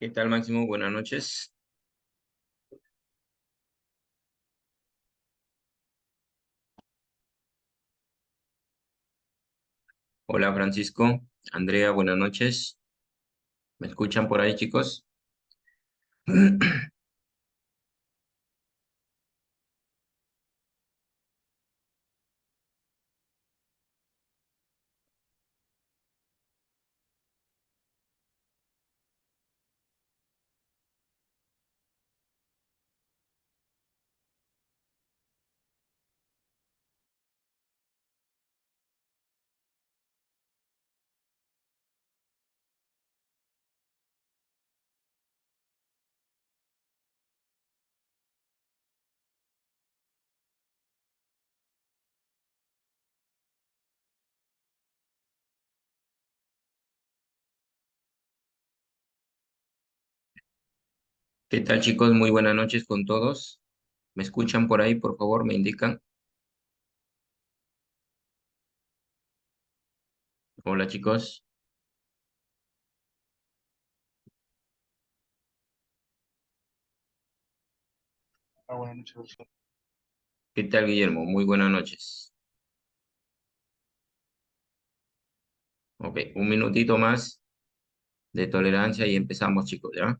¿Qué tal, Máximo? Buenas noches. Hola, Francisco. Andrea, buenas noches. ¿Me escuchan por ahí, chicos? ¿Qué tal, chicos? Muy buenas noches con todos. ¿Me escuchan por ahí? Por favor, me indican. Hola, chicos. Buenas noches, profesor. ¿Qué tal, Guillermo? Muy buenas noches. Ok, un minutito más de tolerancia y empezamos, chicos, ¿ya?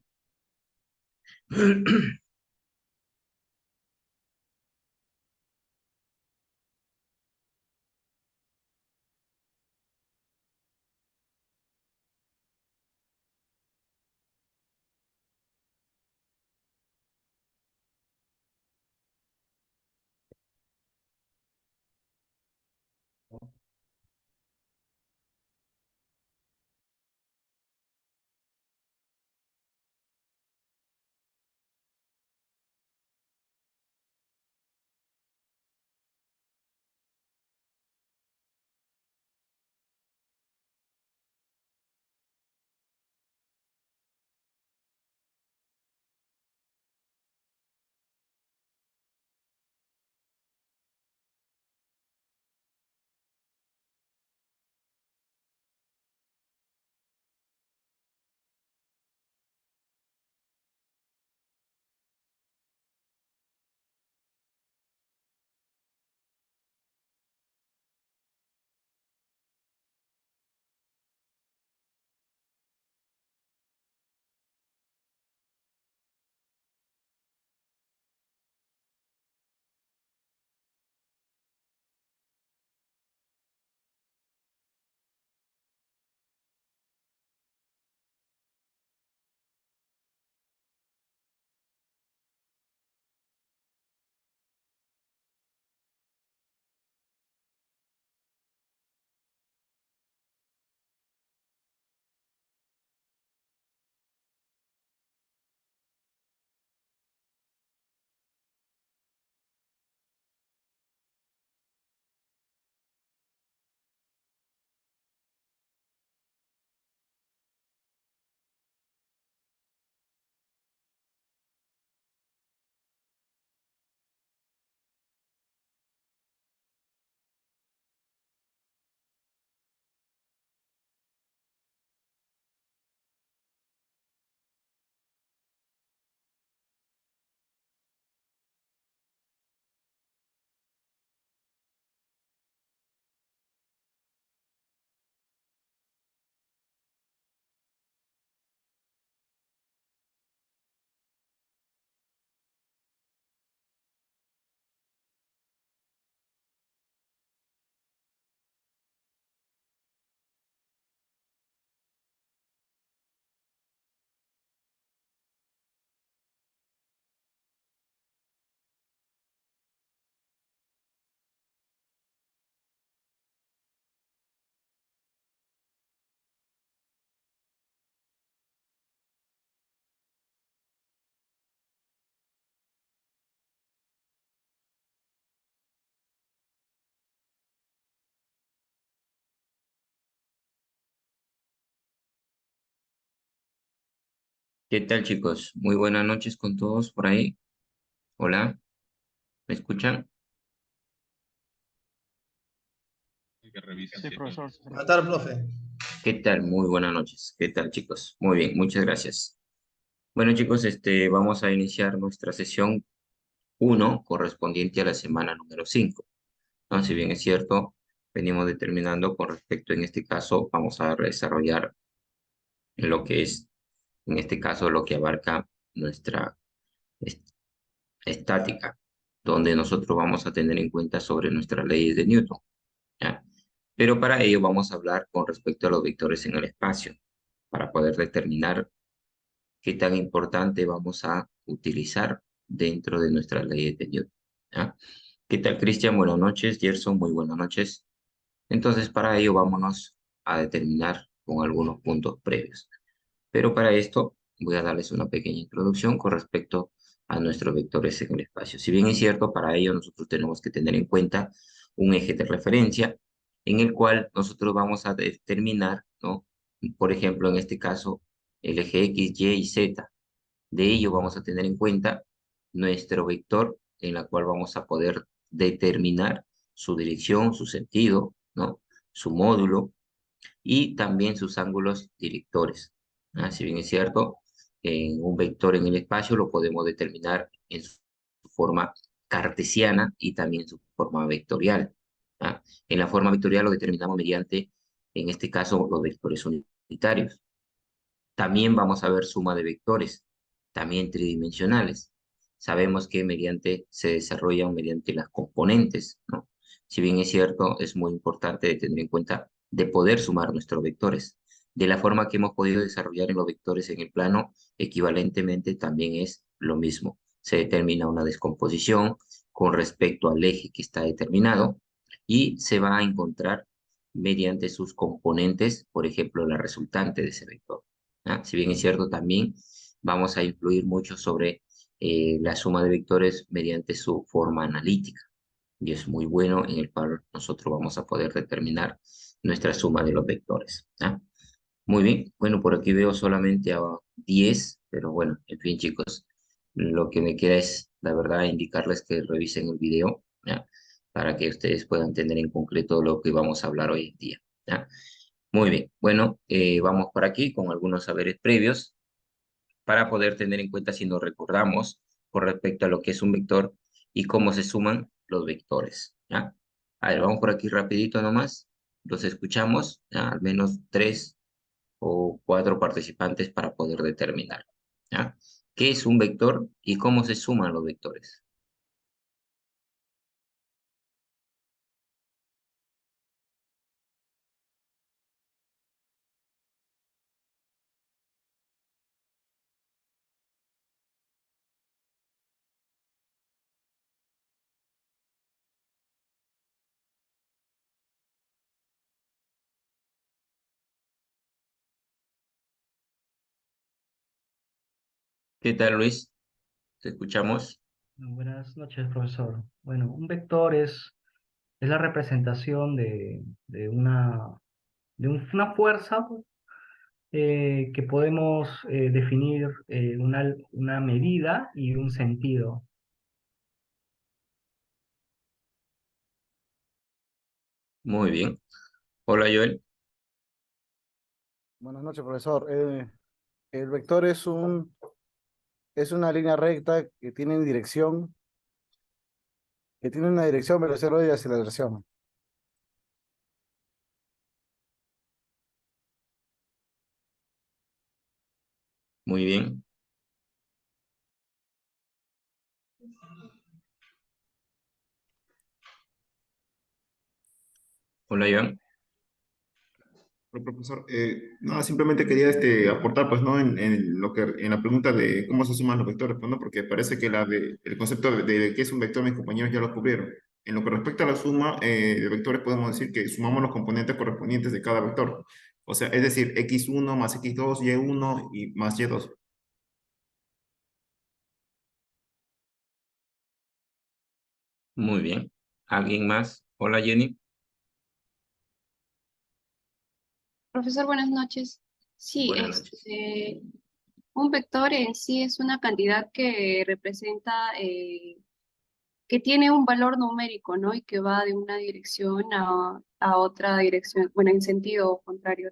¿Qué tal, chicos? Muy buenas noches con todos por ahí. Hola, ¿me escuchan? Sí, profesor. Buenas tardes, profe. ¿Qué tal? Muy buenas noches. ¿Qué tal, chicos? Muy bien, muchas gracias. Bueno, chicos, vamos a iniciar nuestra sesión 1 correspondiente a la semana número 5, ¿no? Si bien es cierto, venimos determinando con respecto, en este caso, vamos a desarrollar lo que es, en este caso, lo que abarca nuestra est- estática, donde nosotros vamos a tener en cuenta sobre nuestras leyes de Newton, ¿ya? Pero para ello vamos a hablar con respecto a los vectores en el espacio, para poder determinar qué tan importante vamos a utilizar dentro de nuestras leyes de Newton, ¿ya? ¿Qué tal, Cristian? Buenas noches. Gerson, muy buenas noches. Entonces, para ello, vámonos a determinar con algunos puntos previos. Pero para esto, voy a darles una pequeña introducción con respecto a nuestros vectores en el espacio. Si bien es cierto, para ello nosotros tenemos que tener en cuenta un eje de referencia en el cual nosotros vamos a determinar, ¿no? Por ejemplo, en este caso, el eje X, Y y Z. De ello vamos a tener en cuenta nuestro vector en la cual vamos a poder determinar su dirección, su sentido, ¿no? Su módulo y también sus ángulos directores. ¿Ah? Si bien es cierto, en un vector en el espacio lo podemos determinar en su forma cartesiana y también en su forma vectorial. ¿Ah? En la forma vectorial lo determinamos mediante, en este caso, los vectores unitarios. También vamos a ver suma de vectores, también tridimensionales. Sabemos que se desarrollan mediante las componentes, ¿no? Si bien es cierto, es muy importante de tener en cuenta de poder sumar nuestros vectores. De la forma que hemos podido desarrollar en los vectores en el plano, equivalentemente también es lo mismo. Se determina una descomposición con respecto al eje que está determinado y se va a encontrar mediante sus componentes, por ejemplo, la resultante de ese vector. ¿Ah? Si bien es cierto, también vamos a influir mucho sobre la suma de vectores mediante su forma analítica. Y es muy bueno en el cual nosotros vamos a poder determinar nuestra suma de los vectores. ¿Ah? Muy bien, bueno, por aquí veo solamente a 10, pero bueno, en fin, chicos, lo que me queda es, la verdad, indicarles que revisen el video, ¿ya? Para que ustedes puedan tener en concreto lo que vamos a hablar hoy en día, ¿ya? Muy bien, bueno, vamos por aquí con algunos saberes previos para poder tener en cuenta si nos recordamos con respecto a lo que es un vector y cómo se suman los vectores, ¿ya? A ver, vamos por aquí rapidito nomás, los escuchamos, ¿ya? Al menos 3 o 4 participantes para poder determinar, ¿ya? ¿Qué es un vector y cómo se suman los vectores? ¿Qué tal, Luis? ¿Te escuchamos? Buenas noches, profesor. Bueno, un vector es la representación de una fuerza que podemos definir una medida y un sentido. Muy bien. Hola, Joel. Buenas noches, profesor. El vector es una línea recta que tiene una dirección, velocidad y aceleración. Muy bien. Hola, Joan. Bueno, profesor, no, simplemente quería aportar, pues, ¿no? En la pregunta de cómo se suman los vectores, pues, ¿no? Porque parece que el concepto de qué es un vector, mis compañeros ya lo cubrieron. En lo que respecta a la suma de vectores, podemos decir que sumamos los componentes correspondientes de cada vector. O sea, es decir, x1 más x2, y1 y más y2. Muy bien. ¿Alguien más? Hola, Jenny. Profesor, buenas noches. Sí, Buenas noches. un vector en sí es una cantidad que representa, que tiene un valor numérico, ¿no? Y que va de una dirección a otra dirección, bueno, en sentido contrario.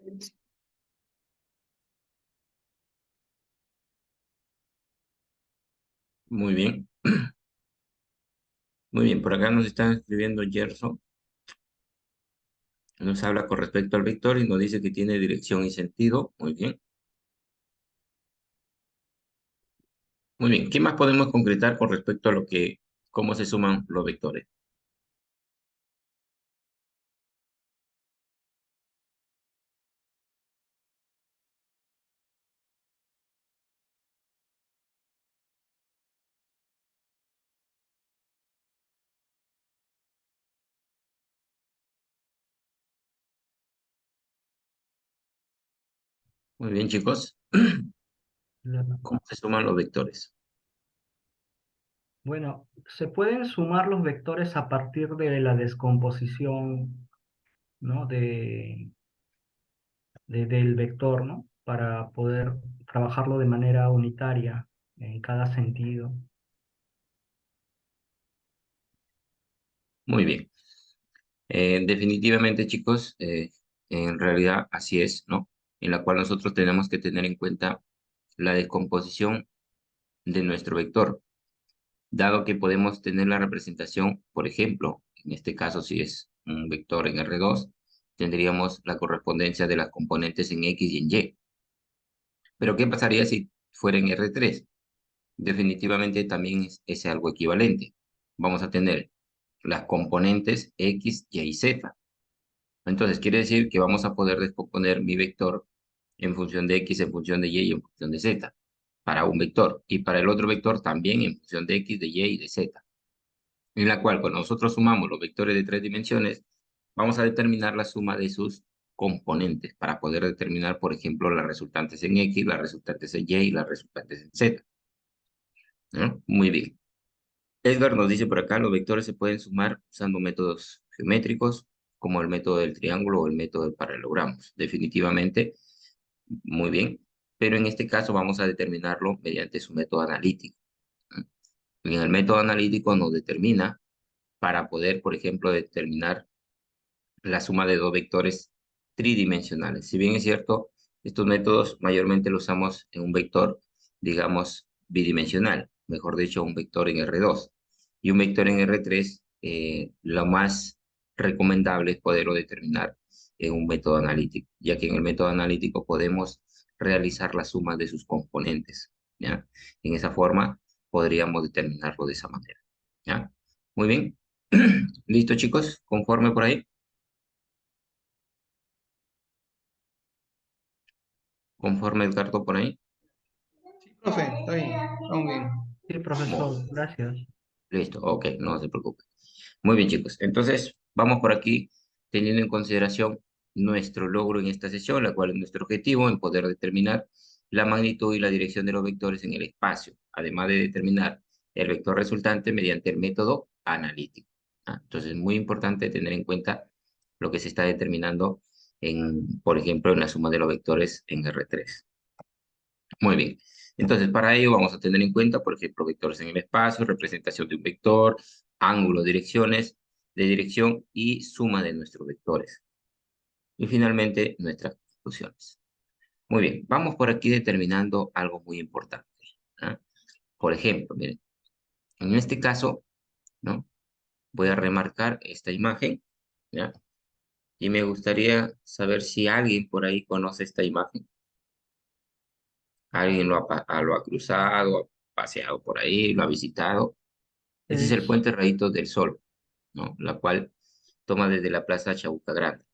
Muy bien. Muy bien, por acá nos están escribiendo Gerson. Nos habla con respecto al vector y nos dice que tiene dirección y sentido. Muy bien. Muy bien. ¿Qué más podemos concretar con respecto a cómo se suman los vectores? Muy bien, chicos. La- ¿Cómo se suman los vectores? Bueno, se pueden sumar los vectores a partir de la descomposición, ¿no? Del vector, ¿no? Para poder trabajarlo de manera unitaria en cada sentido. Muy bien. Definitivamente, chicos, en realidad así es, ¿no? En la cual nosotros tenemos que tener en cuenta la descomposición de nuestro vector, dado que podemos tener la representación, por ejemplo, en este caso, si es un vector en R2, tendríamos la correspondencia de las componentes en X y en Y. Pero ¿qué pasaría si fuera en R3? Definitivamente también es algo equivalente. Vamos a tener las componentes X, Y y Z. Entonces, quiere decir que vamos a poder descomponer mi vector en función de X, en función de Y y en función de Z, para un vector. Y para el otro vector también en función de X, de Y y de Z. En la cual, cuando nosotros sumamos los vectores de 3 dimensiones, vamos a determinar la suma de sus componentes para poder determinar, por ejemplo, las resultantes en X, las resultantes en Y y las resultantes en Z. ¿No? Muy bien. Edgar nos dice por acá, los vectores se pueden sumar usando métodos geométricos, como el método del triángulo o el método del paralelogramos. Definitivamente, muy bien. Pero en este caso vamos a determinarlo mediante su método analítico. ¿No? En el método analítico nos determina para poder, por ejemplo, determinar la suma de dos vectores tridimensionales. Si bien es cierto, estos métodos mayormente los usamos en un vector, digamos, bidimensional, mejor dicho, un vector en R2. Y un vector en R3, lo más recomendable es poderlo determinar en un método analítico, ya que en el método analítico podemos realizar la suma de sus componentes, ¿ya? En esa forma podríamos determinarlo de esa manera, ¿ya? Muy bien. ¿Listo, chicos? ¿Conforme por ahí? Conforme Edgardo por ahí. Profe, está bien, estamos bien. Sí, Muy profesor, gracias. listo, ok, no se preocupe. Muy bien, chicos. Entonces, vamos por aquí teniendo en consideración nuestro logro en esta sesión, la cual es nuestro objetivo en poder determinar la magnitud y la dirección de los vectores en el espacio, además de determinar el vector resultante mediante el método analítico. Entonces, es muy importante tener en cuenta lo que se está determinando por ejemplo, en la suma de los vectores en R3. Muy bien. Entonces, para ello vamos a tener en cuenta, por ejemplo, vectores en el espacio, representación de un vector, ángulo, direcciones de dirección y suma de nuestros vectores. Y finalmente, nuestras conclusiones. Muy bien, vamos por aquí determinando algo muy importante. ¿Ah? Por ejemplo, miren, en este caso, ¿no? Voy a remarcar esta imagen, ¿ya? Y me gustaría saber si alguien por ahí conoce esta imagen. Alguien lo ha cruzado, ha paseado por ahí, lo ha visitado. Ese es el Es, puente Rayitos del Sol, ¿no? La cual toma desde la Plaza Chabuca Grande.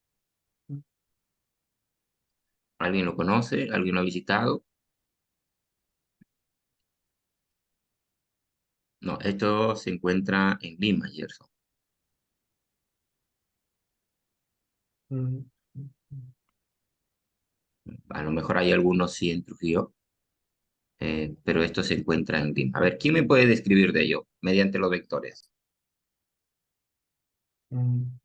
¿Alguien lo conoce? ¿Alguien lo ha visitado? No, esto se encuentra en Lima, Gerson. mm, A lo mejor hay algunos sí en Trujillo, pero esto se encuentra en Lima. A ver, ¿quién me puede describir de ello mediante los vectores? mm,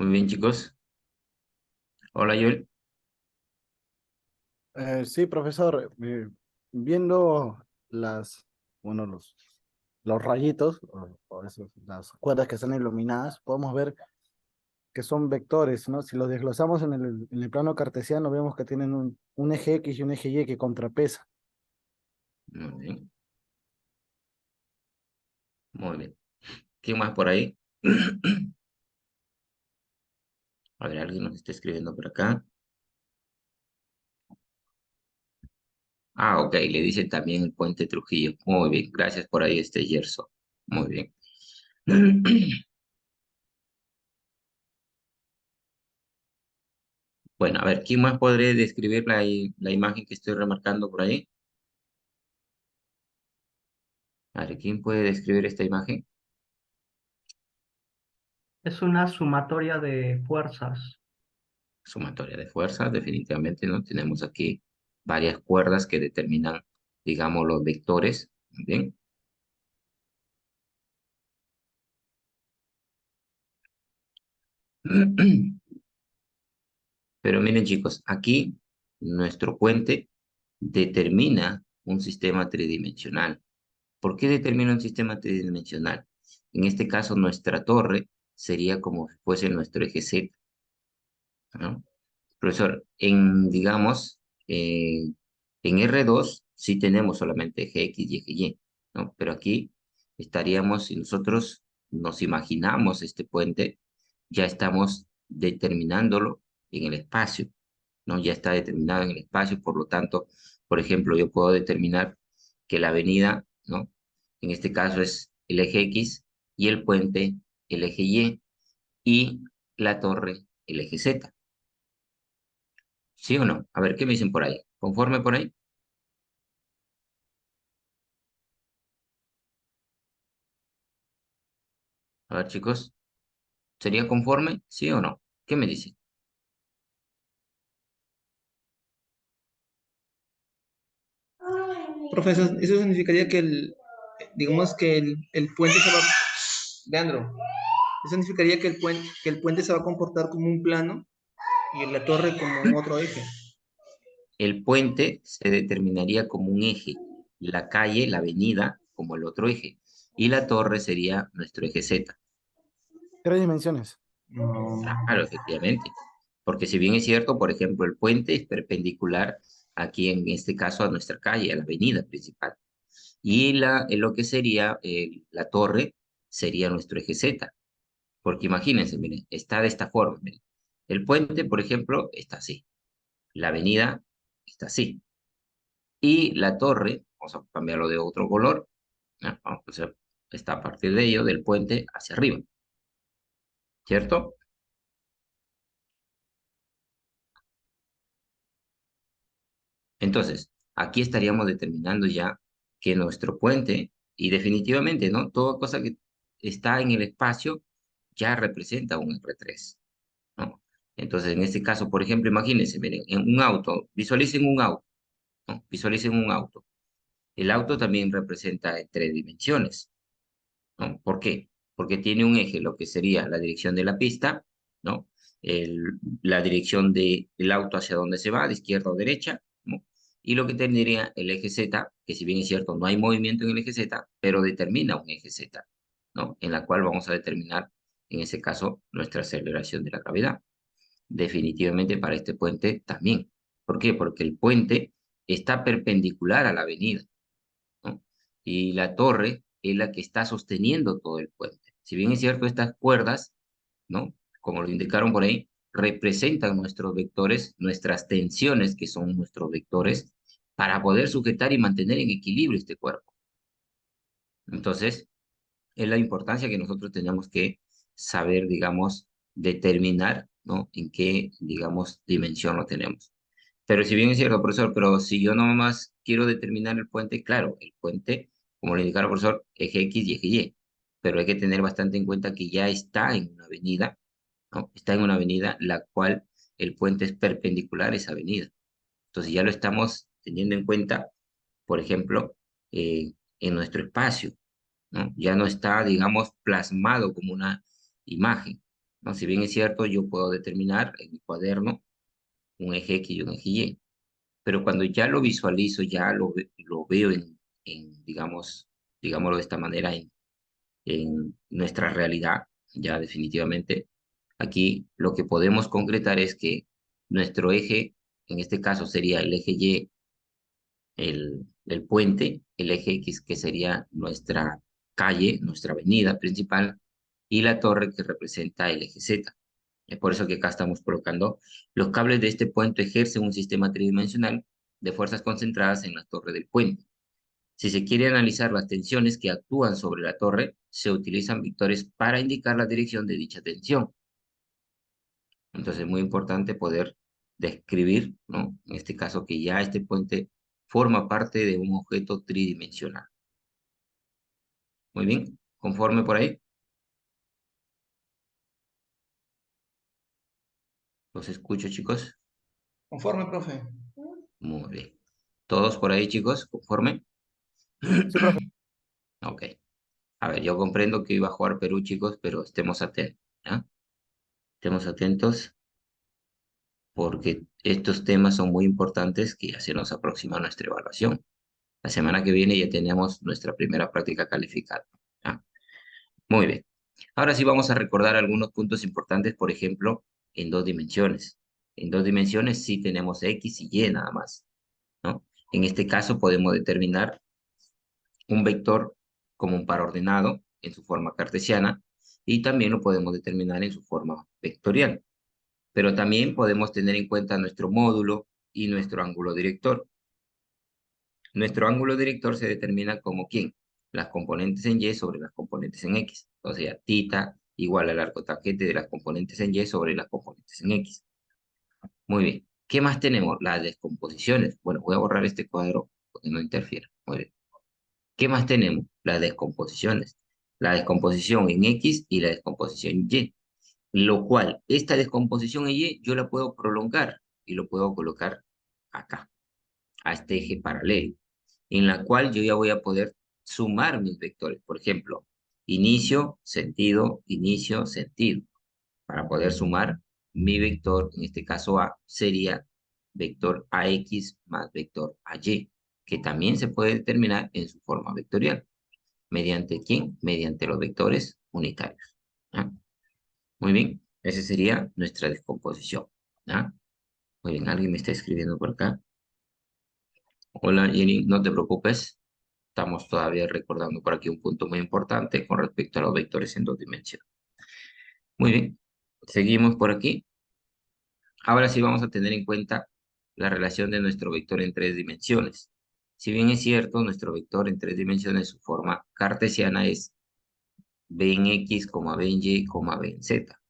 Muy bien, chicos. Hola, Joel. Sí, profesor, viendo bueno, los rayitos, las cuerdas que están iluminadas, podemos ver que son vectores, ¿no? Si los desglosamos en el plano cartesiano, vemos que tienen un eje X y un eje Y que contrapesa. Muy bien. Muy bien. ¿Quién más por ahí? A ver, alguien nos está escribiendo por acá. Ah, ok, le dicen también el puente Trujillo. Muy bien, gracias por ahí, Gerson. Muy bien. Bueno, a ver, ¿quién más podría describir la imagen que estoy remarcando por ahí? A ver, ¿quién puede describir esta imagen? Es una sumatoria de fuerzas. Sumatoria de fuerzas, definitivamente, ¿no? Tenemos aquí varias cuerdas que determinan, digamos, los vectores. Bien. Pero miren, chicos, aquí nuestro puente determina un sistema tridimensional. ¿Por qué determina un sistema tridimensional? En este caso, nuestra torre sería como si fuese nuestro eje Z, ¿no? Profesor, digamos, en R2 sí tenemos solamente eje X y eje Y, ¿no? Pero aquí estaríamos, si nosotros nos imaginamos este puente, ya estamos determinándolo en el espacio, ¿no? Ya está determinado en el espacio, por lo tanto, por ejemplo, yo puedo determinar que la avenida, ¿no? En este caso es el eje X y el puente el eje y la torre el eje Z. ¿Sí o no? A ver, ¿qué me dicen por ahí? ¿Conforme por ahí? A ver, chicos, ¿sería conforme? ¿Sí o no? ¿Qué me dicen? Profesor, eso significaría que digamos que el puente se va, Leandro, eso significaría que el puente se va a comportar como un plano y la torre como un otro eje. El puente se determinaría como un eje, la calle, la avenida, como el otro eje, y la torre sería nuestro eje Z. Tres dimensiones. No. Claro, efectivamente. Porque si bien es cierto, por ejemplo, el puente es perpendicular aquí en este caso a nuestra calle, a la avenida principal. Y lo que sería la torre sería nuestro eje Z. Porque imagínense, miren, está de esta forma. Miren. El puente, por ejemplo, está así. La avenida está así. Y la torre, vamos a cambiarlo de otro color, ¿no? Vamos a hacer, está a partir de ello, del puente hacia arriba, ¿cierto? Entonces, aquí estaríamos determinando ya que nuestro puente, y definitivamente, ¿no? Toda cosa que está en el espacio ya representa un R3, ¿no? Entonces, en este caso, por ejemplo, imagínense, miren, en un auto, visualicen un auto, ¿no? Visualicen un auto. El auto también representa en tres dimensiones, ¿no? ¿Por qué? Porque tiene un eje, lo que sería la dirección de la pista, ¿no? La dirección del auto hacia dónde se va, de izquierda o derecha, ¿no? Y lo que tendría el eje Z, que si bien es cierto, no hay movimiento en el eje Z, pero determina un eje Z, ¿no? En la cual vamos a determinar, en ese caso, nuestra aceleración de la gravedad. Definitivamente para este puente también. ¿Por qué? Porque el puente está perpendicular a la avenida, ¿no? Y la torre es la que está sosteniendo todo el puente. Si bien es cierto, estas cuerdas, ¿no? Como lo indicaron por ahí, representan nuestros vectores, nuestras tensiones, que son nuestros vectores, para poder sujetar y mantener en equilibrio este cuerpo. Entonces, es la importancia que nosotros tenemos que saber, digamos, determinar, ¿no? En qué, digamos, dimensión lo tenemos. Pero si bien es cierto, profesor, pero si yo nomás quiero determinar el puente, claro, el puente, como le indicaron, profesor, eje X y eje Y, pero hay que tener bastante en cuenta que ya está en una avenida, ¿no? Está en una avenida la cual el puente es perpendicular a esa avenida. Entonces ya lo estamos teniendo en cuenta, por ejemplo, en nuestro espacio, ¿no? Ya no está, digamos, plasmado como una imagen. ¿no? Si bien es cierto, yo puedo determinar en mi cuaderno un eje X y un eje Y, pero cuando ya lo visualizo, ya lo veo digamos, digámoslo de esta manera, en nuestra realidad, ya definitivamente, aquí lo que podemos concretar es que nuestro eje, en este caso sería el eje Y, el puente, el eje X, que sería nuestra calle, nuestra avenida principal, y la torre que representa el eje Z. Es por eso que acá estamos colocando los cables de este puente ejercen un sistema tridimensional de fuerzas concentradas en la torre del puente. Si se quiere analizar las tensiones que actúan sobre la torre, se utilizan vectores para indicar la dirección de dicha tensión. Entonces es muy importante poder describir, ¿no? En este caso que ya este puente forma parte de un objeto tridimensional. Muy bien, ¿conforme por ahí? Los escucho, chicos. Conforme, profe. Muy bien. ¿Todos por ahí, chicos? ¿Conforme? Sí, profe. Ok. A ver, yo comprendo que iba a jugar Perú, chicos, pero estemos atentos, ¿ya? Estemos atentos porque estos temas son muy importantes que ya se nos aproxima nuestra evaluación. La semana que viene ya tenemos nuestra primera práctica calificada, ¿ya? Muy bien. Ahora sí vamos a recordar algunos puntos importantes, por ejemplo, en dos dimensiones. En dos dimensiones sí tenemos X y Y nada más, ¿no? En este caso podemos determinar un vector como un par ordenado en su forma cartesiana y también lo podemos determinar en su forma vectorial. Pero también podemos tener en cuenta nuestro módulo y nuestro ángulo director. Nuestro ángulo director se determina como ¿quién? Las componentes en Y sobre las componentes en X. O sea, θ igual al arco tangente de las componentes en Y sobre las componentes en X. Muy bien. ¿Qué más tenemos? Las descomposiciones. Bueno, voy a borrar este cuadro porque no interfiere. Muy bien. ¿Qué más tenemos? Las descomposiciones. La descomposición en X y la descomposición en Y. Lo cual, esta descomposición en Y yo la puedo prolongar y lo puedo colocar acá, a este eje paralelo, en la cual yo ya voy a poder sumar mis vectores. Por ejemplo, inicio, sentido. Para poder sumar mi vector, en este caso A, sería vector AX más vector AY, que también se puede determinar en su forma vectorial. ¿Mediante quién? Mediante los vectores unitarios. ¿Ah? Muy bien, esa sería nuestra descomposición. ¿Ah? Muy bien, alguien me está escribiendo por acá. Hola Jenny, no te preocupes. Estamos todavía recordando por aquí un punto muy importante con respecto a los vectores en dos dimensiones. Muy bien, seguimos por aquí. Ahora sí vamos a tener en cuenta la relación de nuestro vector en tres dimensiones. Si bien es cierto, nuestro vector en tres dimensiones, su forma cartesiana es b en x, b en y, b en z.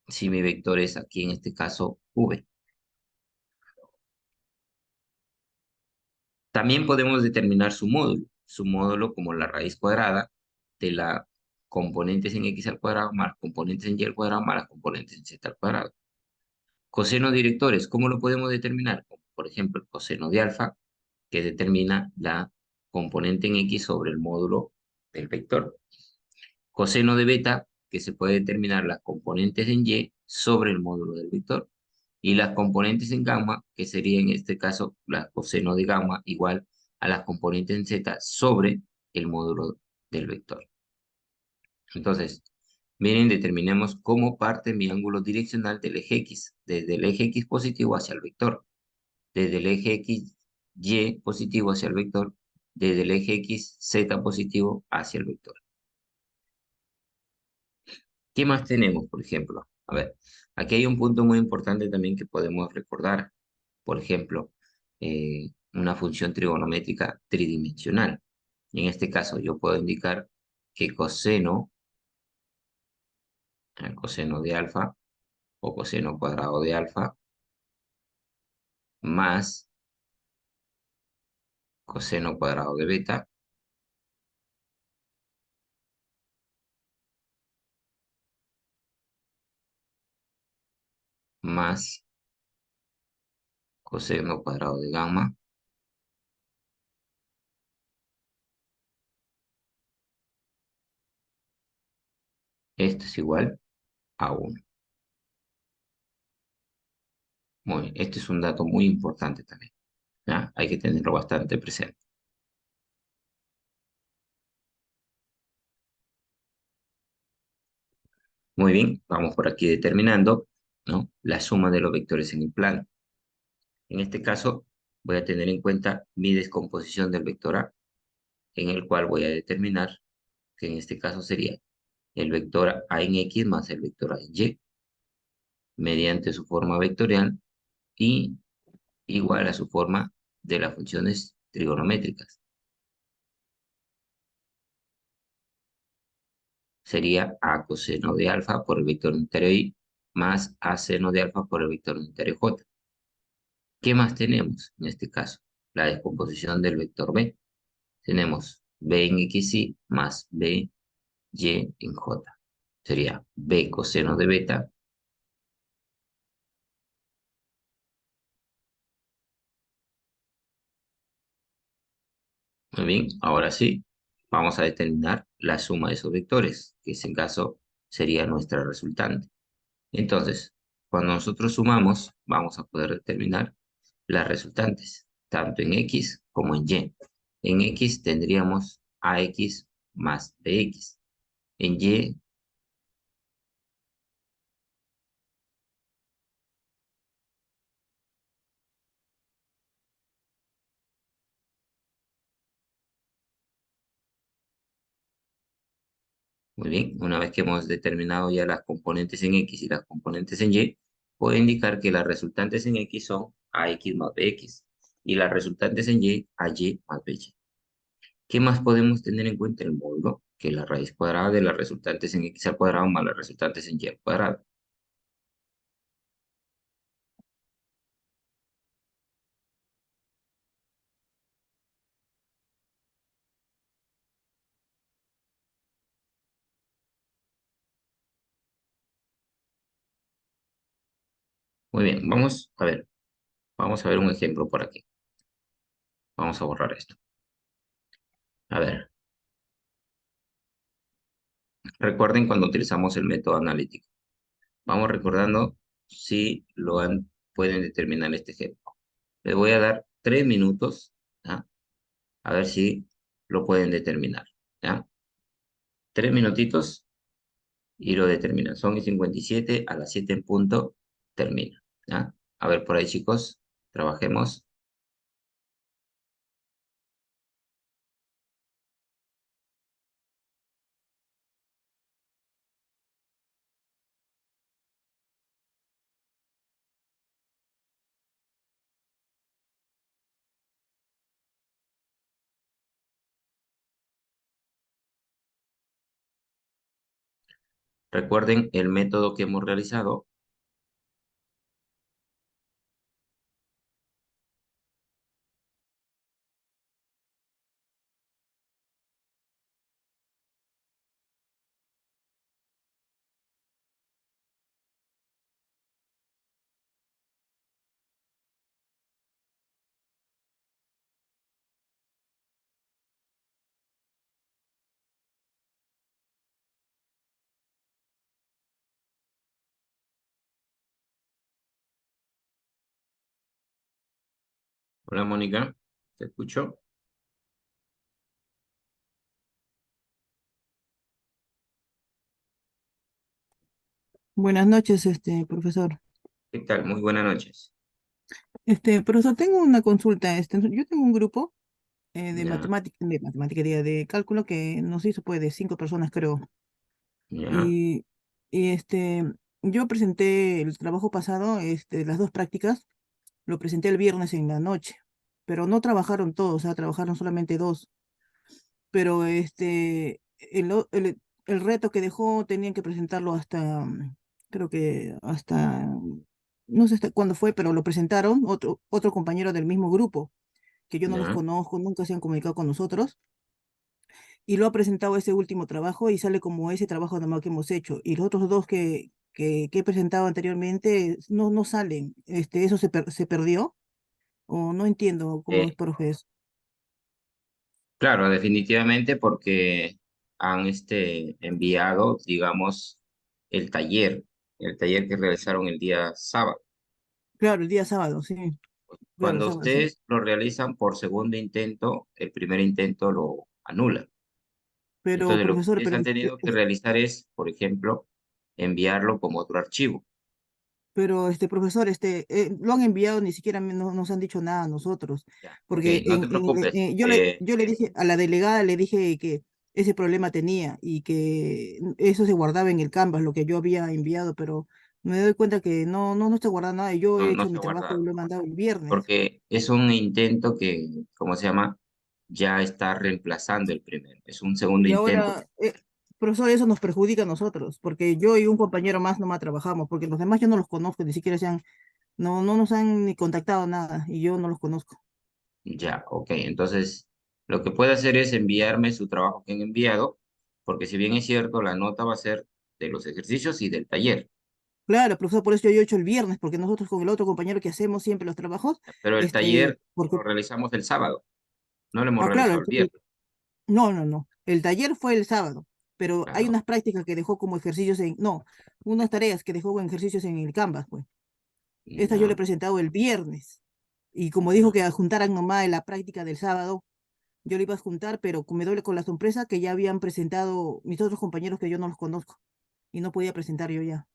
Si mi vector es aquí en este caso v. También podemos determinar su módulo como la raíz cuadrada de las componentes en x al cuadrado más las componentes en y al cuadrado más las componentes en z al cuadrado. Cosenos directores, ¿cómo lo podemos determinar? Como, por ejemplo, el coseno de alfa, que determina la componente en x sobre el módulo del vector. Coseno de beta, que se puede determinar las componentes en y sobre el módulo del vector. Y las componentes en gamma, que sería en este caso la coseno de gamma igual a las componentes en z sobre el módulo del vector. Entonces, miren, determinemos cómo parte mi ángulo direccional del eje X, desde el eje X positivo hacia el vector, desde el eje X, Y positivo hacia el vector, desde el eje X, Z positivo hacia el vector. ¿Qué más tenemos, por ejemplo? A ver, aquí hay un punto muy importante también que podemos recordar. Por ejemplo, una función trigonométrica tridimensional. Y en este caso yo puedo indicar que coseno de alfa o coseno cuadrado de alfa más coseno cuadrado de beta más coseno cuadrado de gamma. Esto es igual a 1. Muy bien, este es un dato muy importante también, ¿ya? Hay que tenerlo bastante presente. Muy bien, vamos por aquí determinando, ¿no?, la suma de los vectores en el plano. En este caso, voy a tener en cuenta mi descomposición del vector A, en el cual voy a determinar que en este caso sería el vector A en X más el vector A en Y, mediante su forma vectorial y igual a su forma de las funciones trigonométricas. Sería A coseno de alfa por el vector unitario Y más A seno de alfa por el vector unitario J. ¿Qué más tenemos en este caso? La descomposición del vector B. Tenemos B en XY más B Y en J. Sería B coseno de beta muy bien, ahora sí, vamos a determinar la suma de esos vectores, que en ese caso sería nuestra resultante. Entonces, cuando nosotros sumamos, vamos a poder determinar las resultantes, tanto en X como en Y. En X tendríamos AX más BX. En Y, muy bien, una vez que hemos determinado ya las componentes en X y las componentes en Y, puedo indicar que las resultantes en X son AX más BX y las resultantes en Y, AY más BY. ¿Qué más podemos tener en cuenta el módulo? Que la raíz cuadrada de las resultantes en X al cuadrado más las resultantes en Y al cuadrado. Muy bien, vamos a ver un ejemplo por aquí. Vamos a borrar esto. A ver, recuerden cuando utilizamos el método analítico. Vamos recordando si pueden determinar este ejemplo. Les voy a dar 3 minutos, ¿ya?, a ver si lo pueden determinar, ¿ya? 3 minutitos y lo determinan. Son y 57, a las 7 en punto termina, ¿ya? A ver por ahí, chicos, trabajemos. Recuerden el método que hemos realizado. Hola, Mónica, ¿te escucho? Buenas noches, profesor. ¿Qué tal? Muy buenas noches. Profesor, tengo una consulta. Yo tengo un grupo Ya, de matemática, de cálculo que nos hizo pues de 5 personas, creo. ya, Y, y yo presenté el trabajo pasado, las 2 prácticas, lo presenté el viernes en la noche, pero no trabajaron todos, o sea, trabajaron solamente 2. Pero el reto que dejó tenían que presentarlo hasta, creo que hasta, no sé hasta cuándo fue, pero lo presentaron otro compañero del mismo grupo, que yo no los ya. conozco, nunca se han comunicado con nosotros, y lo ha presentado ese último trabajo y sale como ese trabajo normal que hemos hecho. Y los otros 2 que he presentado anteriormente no salen. ¿Eso se perdió? O no entiendo cómo es, Eh, profe, eso. claro, definitivamente porque han enviado, digamos, el taller, el taller que realizaron el día sábado. Claro, el día sábado, sí. Claro, el Cuando sábado, sí. ustedes lo realizan por segundo intento, el primer intento lo anula. Pero, Entonces, lo que profesor, ustedes han tenido que realizar es, por ejemplo, enviarlo como otro archivo. pero profesor, lo han enviado, ni siquiera no nos han dicho nada a nosotros, Ya, ok, porque no te preocupes. yo le dije a la delegada, le dije que ese problema tenía y que eso se guardaba en el Canvas, lo que yo había enviado, pero me doy cuenta que no está guardando nada. Yo he No hecho se mi ha trabajo y guardado, lo he mandado el viernes. porque es un intento que, ¿cómo se llama? Ya está reemplazando el primero. Es un segundo Y intento. ahora, profesor, eso nos perjudica a nosotros, porque yo y un compañero más nomás trabajamos, porque los demás yo no los conozco, ni siquiera no nos han ni contactado nada, y yo no los conozco. Ya, ok. Entonces, lo que puede hacer es enviarme su trabajo que han enviado, porque si bien es cierto, la nota va a ser de los ejercicios y del taller, Claro, profesor, por eso yo he hecho el viernes, porque nosotros con el otro compañero que hacemos siempre los trabajos, pero el taller porque, lo realizamos el sábado, no lo hemos claro, realizado el viernes. no, el taller fue el sábado, pero hay Claro. unas prácticas que dejó como ejercicios no, unas tareas que dejó como ejercicios en el Canvas, pues. Estas yo le he Ya, presentado el viernes, y como dijo ya, que juntaran nomás en la práctica del sábado, yo lo iba a juntar, pero me doble con la sorpresa que ya habían presentado mis otros compañeros que yo no los conozco, y no podía presentar yo ya.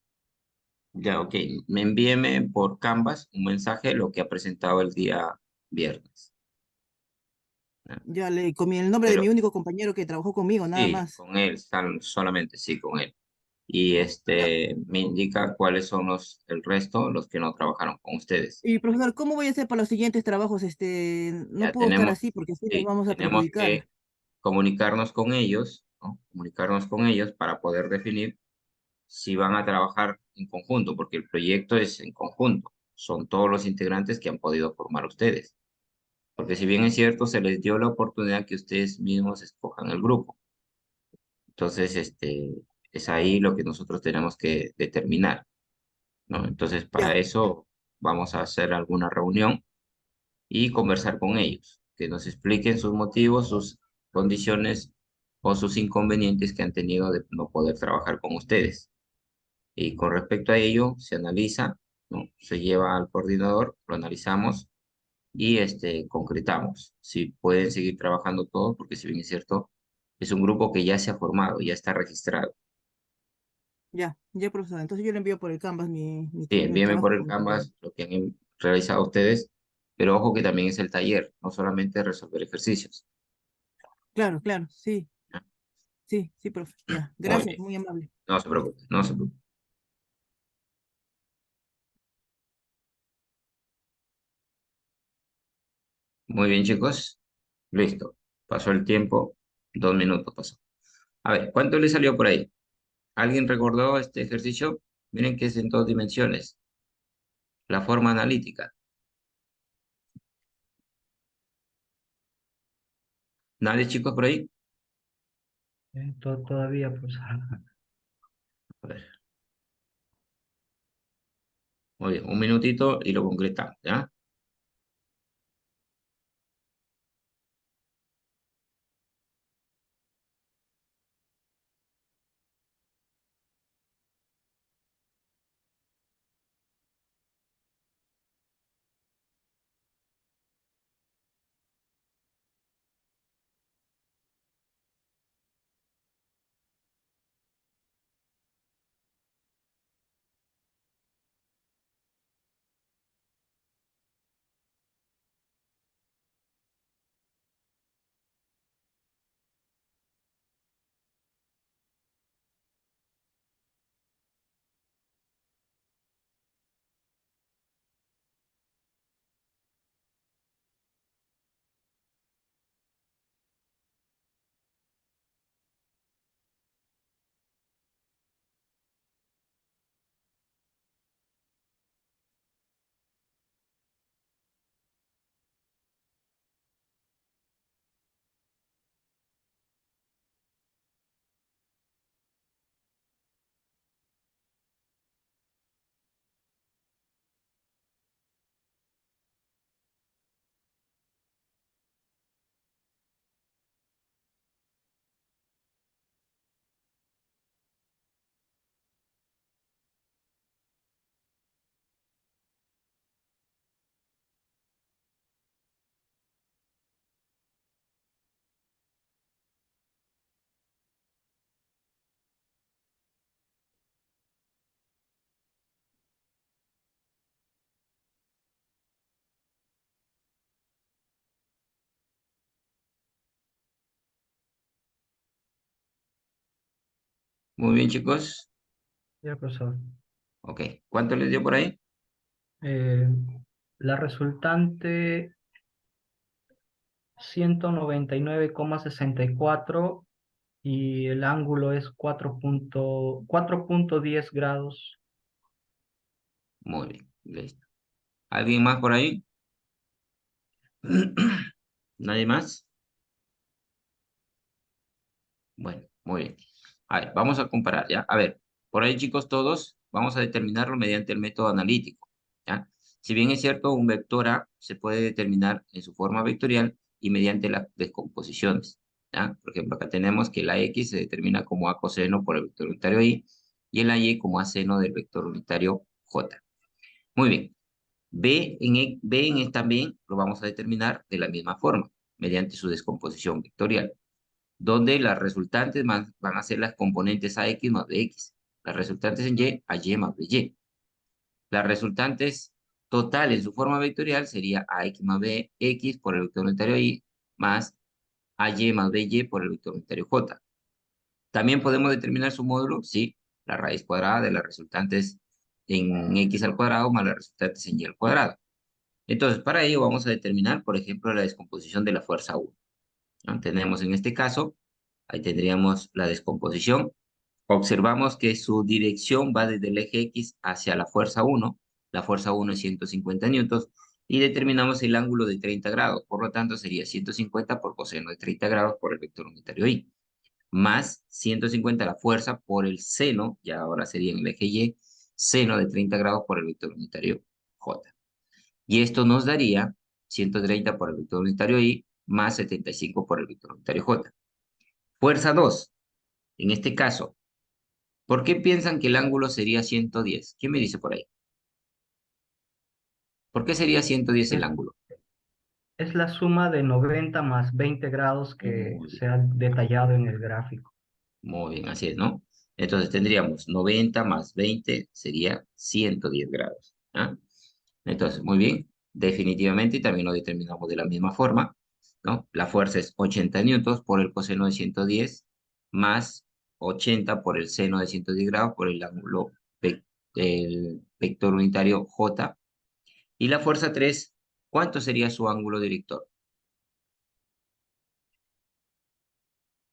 ya, ok. Me envíeme por Canvas un mensaje lo que ha presentado el día viernes. ¿Ya? Ya le comí el nombre de mi Pero único compañero que trabajó conmigo, nada sí, más. con él, solamente sí, con él. Y Ya. me indica cuáles son el resto, los que no trabajaron con ustedes. Y profesor, ¿cómo voy a hacer para los siguientes trabajos? No Ya puedo estar tenemos, así porque así nos sí, vamos a tenemos perjudicar. que comunicarnos con ellos, ¿no? Comunicarnos con ellos para poder definir si van a trabajar en conjunto, porque el proyecto es en conjunto. Son todos los integrantes que han podido formar ustedes. Porque si bien es cierto, se les dio la oportunidad que ustedes mismos escojan el grupo. Entonces, es ahí lo que nosotros tenemos que determinar, ¿no? Entonces, Ya, para eso vamos a hacer alguna reunión y conversar con ellos, que nos expliquen sus motivos, sus condiciones o sus inconvenientes que han tenido de no poder trabajar con ustedes. Y con respecto a ello, se analiza, ¿no? Se lleva al coordinador, lo analizamos y concretamos si pueden seguir trabajando todos, porque si bien es cierto, es un grupo que ya se ha formado, ya está registrado. ya, profesor. Entonces yo le envío por el Canvas Sí, mi envíenme trabajo por el como tarea. Canvas lo que han realizado ustedes, pero ojo que también es el taller, no solamente resolver ejercicios. Claro, claro, sí, ¿Ya? sí, profe. Ya, Muy gracias, bien, muy amable. no se preocupe, no se preocupe. Muy bien, chicos. Listo. Pasó el tiempo, 2 minutos pasó. A ver, ¿cuánto le salió por ahí? ¿Alguien recordó este ejercicio? Miren que es en 2 dimensiones, la forma analítica. ¿Nadie, chicos, por ahí? Todavía, profesor. A ver, muy bien, un minutito y lo concretamos, ¿ya? Muy bien, chicos. Ya, profesor. Ok. ¿Cuánto les dio por ahí? Eh, la resultante 199,64 y el ángulo es 4.10 grados. Muy bien. Listo. ¿Alguien más por ahí? ¿Nadie más? Bueno, muy bien. A ver, vamos a comparar, ¿ya? A ver, por ahí, chicos, todos vamos a determinarlo mediante el método analítico, ¿ya? Si bien es cierto, un vector A se puede determinar en su forma vectorial y mediante las descomposiciones, ¿ya? Por ejemplo, acá tenemos que la X se determina como A coseno por el vector unitario Y y la Y como A seno del vector unitario J. Muy bien. B también lo vamos a determinar de la misma forma, mediante su descomposición vectorial donde las resultantes van a ser las componentes AX más BX, las resultantes en Y, AY más BY. Las resultantes total en su forma vectorial sería AX más BX por el vector unitario Y más AY más BY por el vector unitario J. También podemos determinar su módulo, sí, la raíz cuadrada de las resultantes en X al cuadrado más las resultantes en Y al cuadrado. Entonces, para ello vamos a determinar, por ejemplo, la descomposición de la fuerza 1. ¿No? Tenemos en este caso, ahí tendríamos la descomposición. Observamos que su dirección va desde el eje X hacia la fuerza 1. La fuerza 1 es 150 newtons. Y determinamos el ángulo de 30 grados. Por lo tanto, sería 150 por coseno de 30 grados por el vector unitario Y. Más 150 la fuerza por el seno, ya ahora sería en el eje Y, seno de 30 grados por el vector unitario J. Y esto nos daría 130 por el vector unitario Y más 75 por el vector unitario J. Fuerza 2. En este caso, ¿por qué piensan que el ángulo sería 110? ¿Quién me dice por ahí? ¿Por qué sería 110 el Es, ángulo? es la suma de 90 más 20 grados que Muy bien, se ha detallado en el gráfico. muy bien, así es, ¿no? Entonces tendríamos 90 más 20 sería 110 grados. ¿Ah? Entonces, muy bien, definitivamente y también lo determinamos de la misma forma, ¿no? La fuerza es 80 newtons por el coseno de 110 más 80 por el seno de 110 grados por el ángulo, el vector unitario J. Y la fuerza 3, ¿cuánto sería su ángulo director?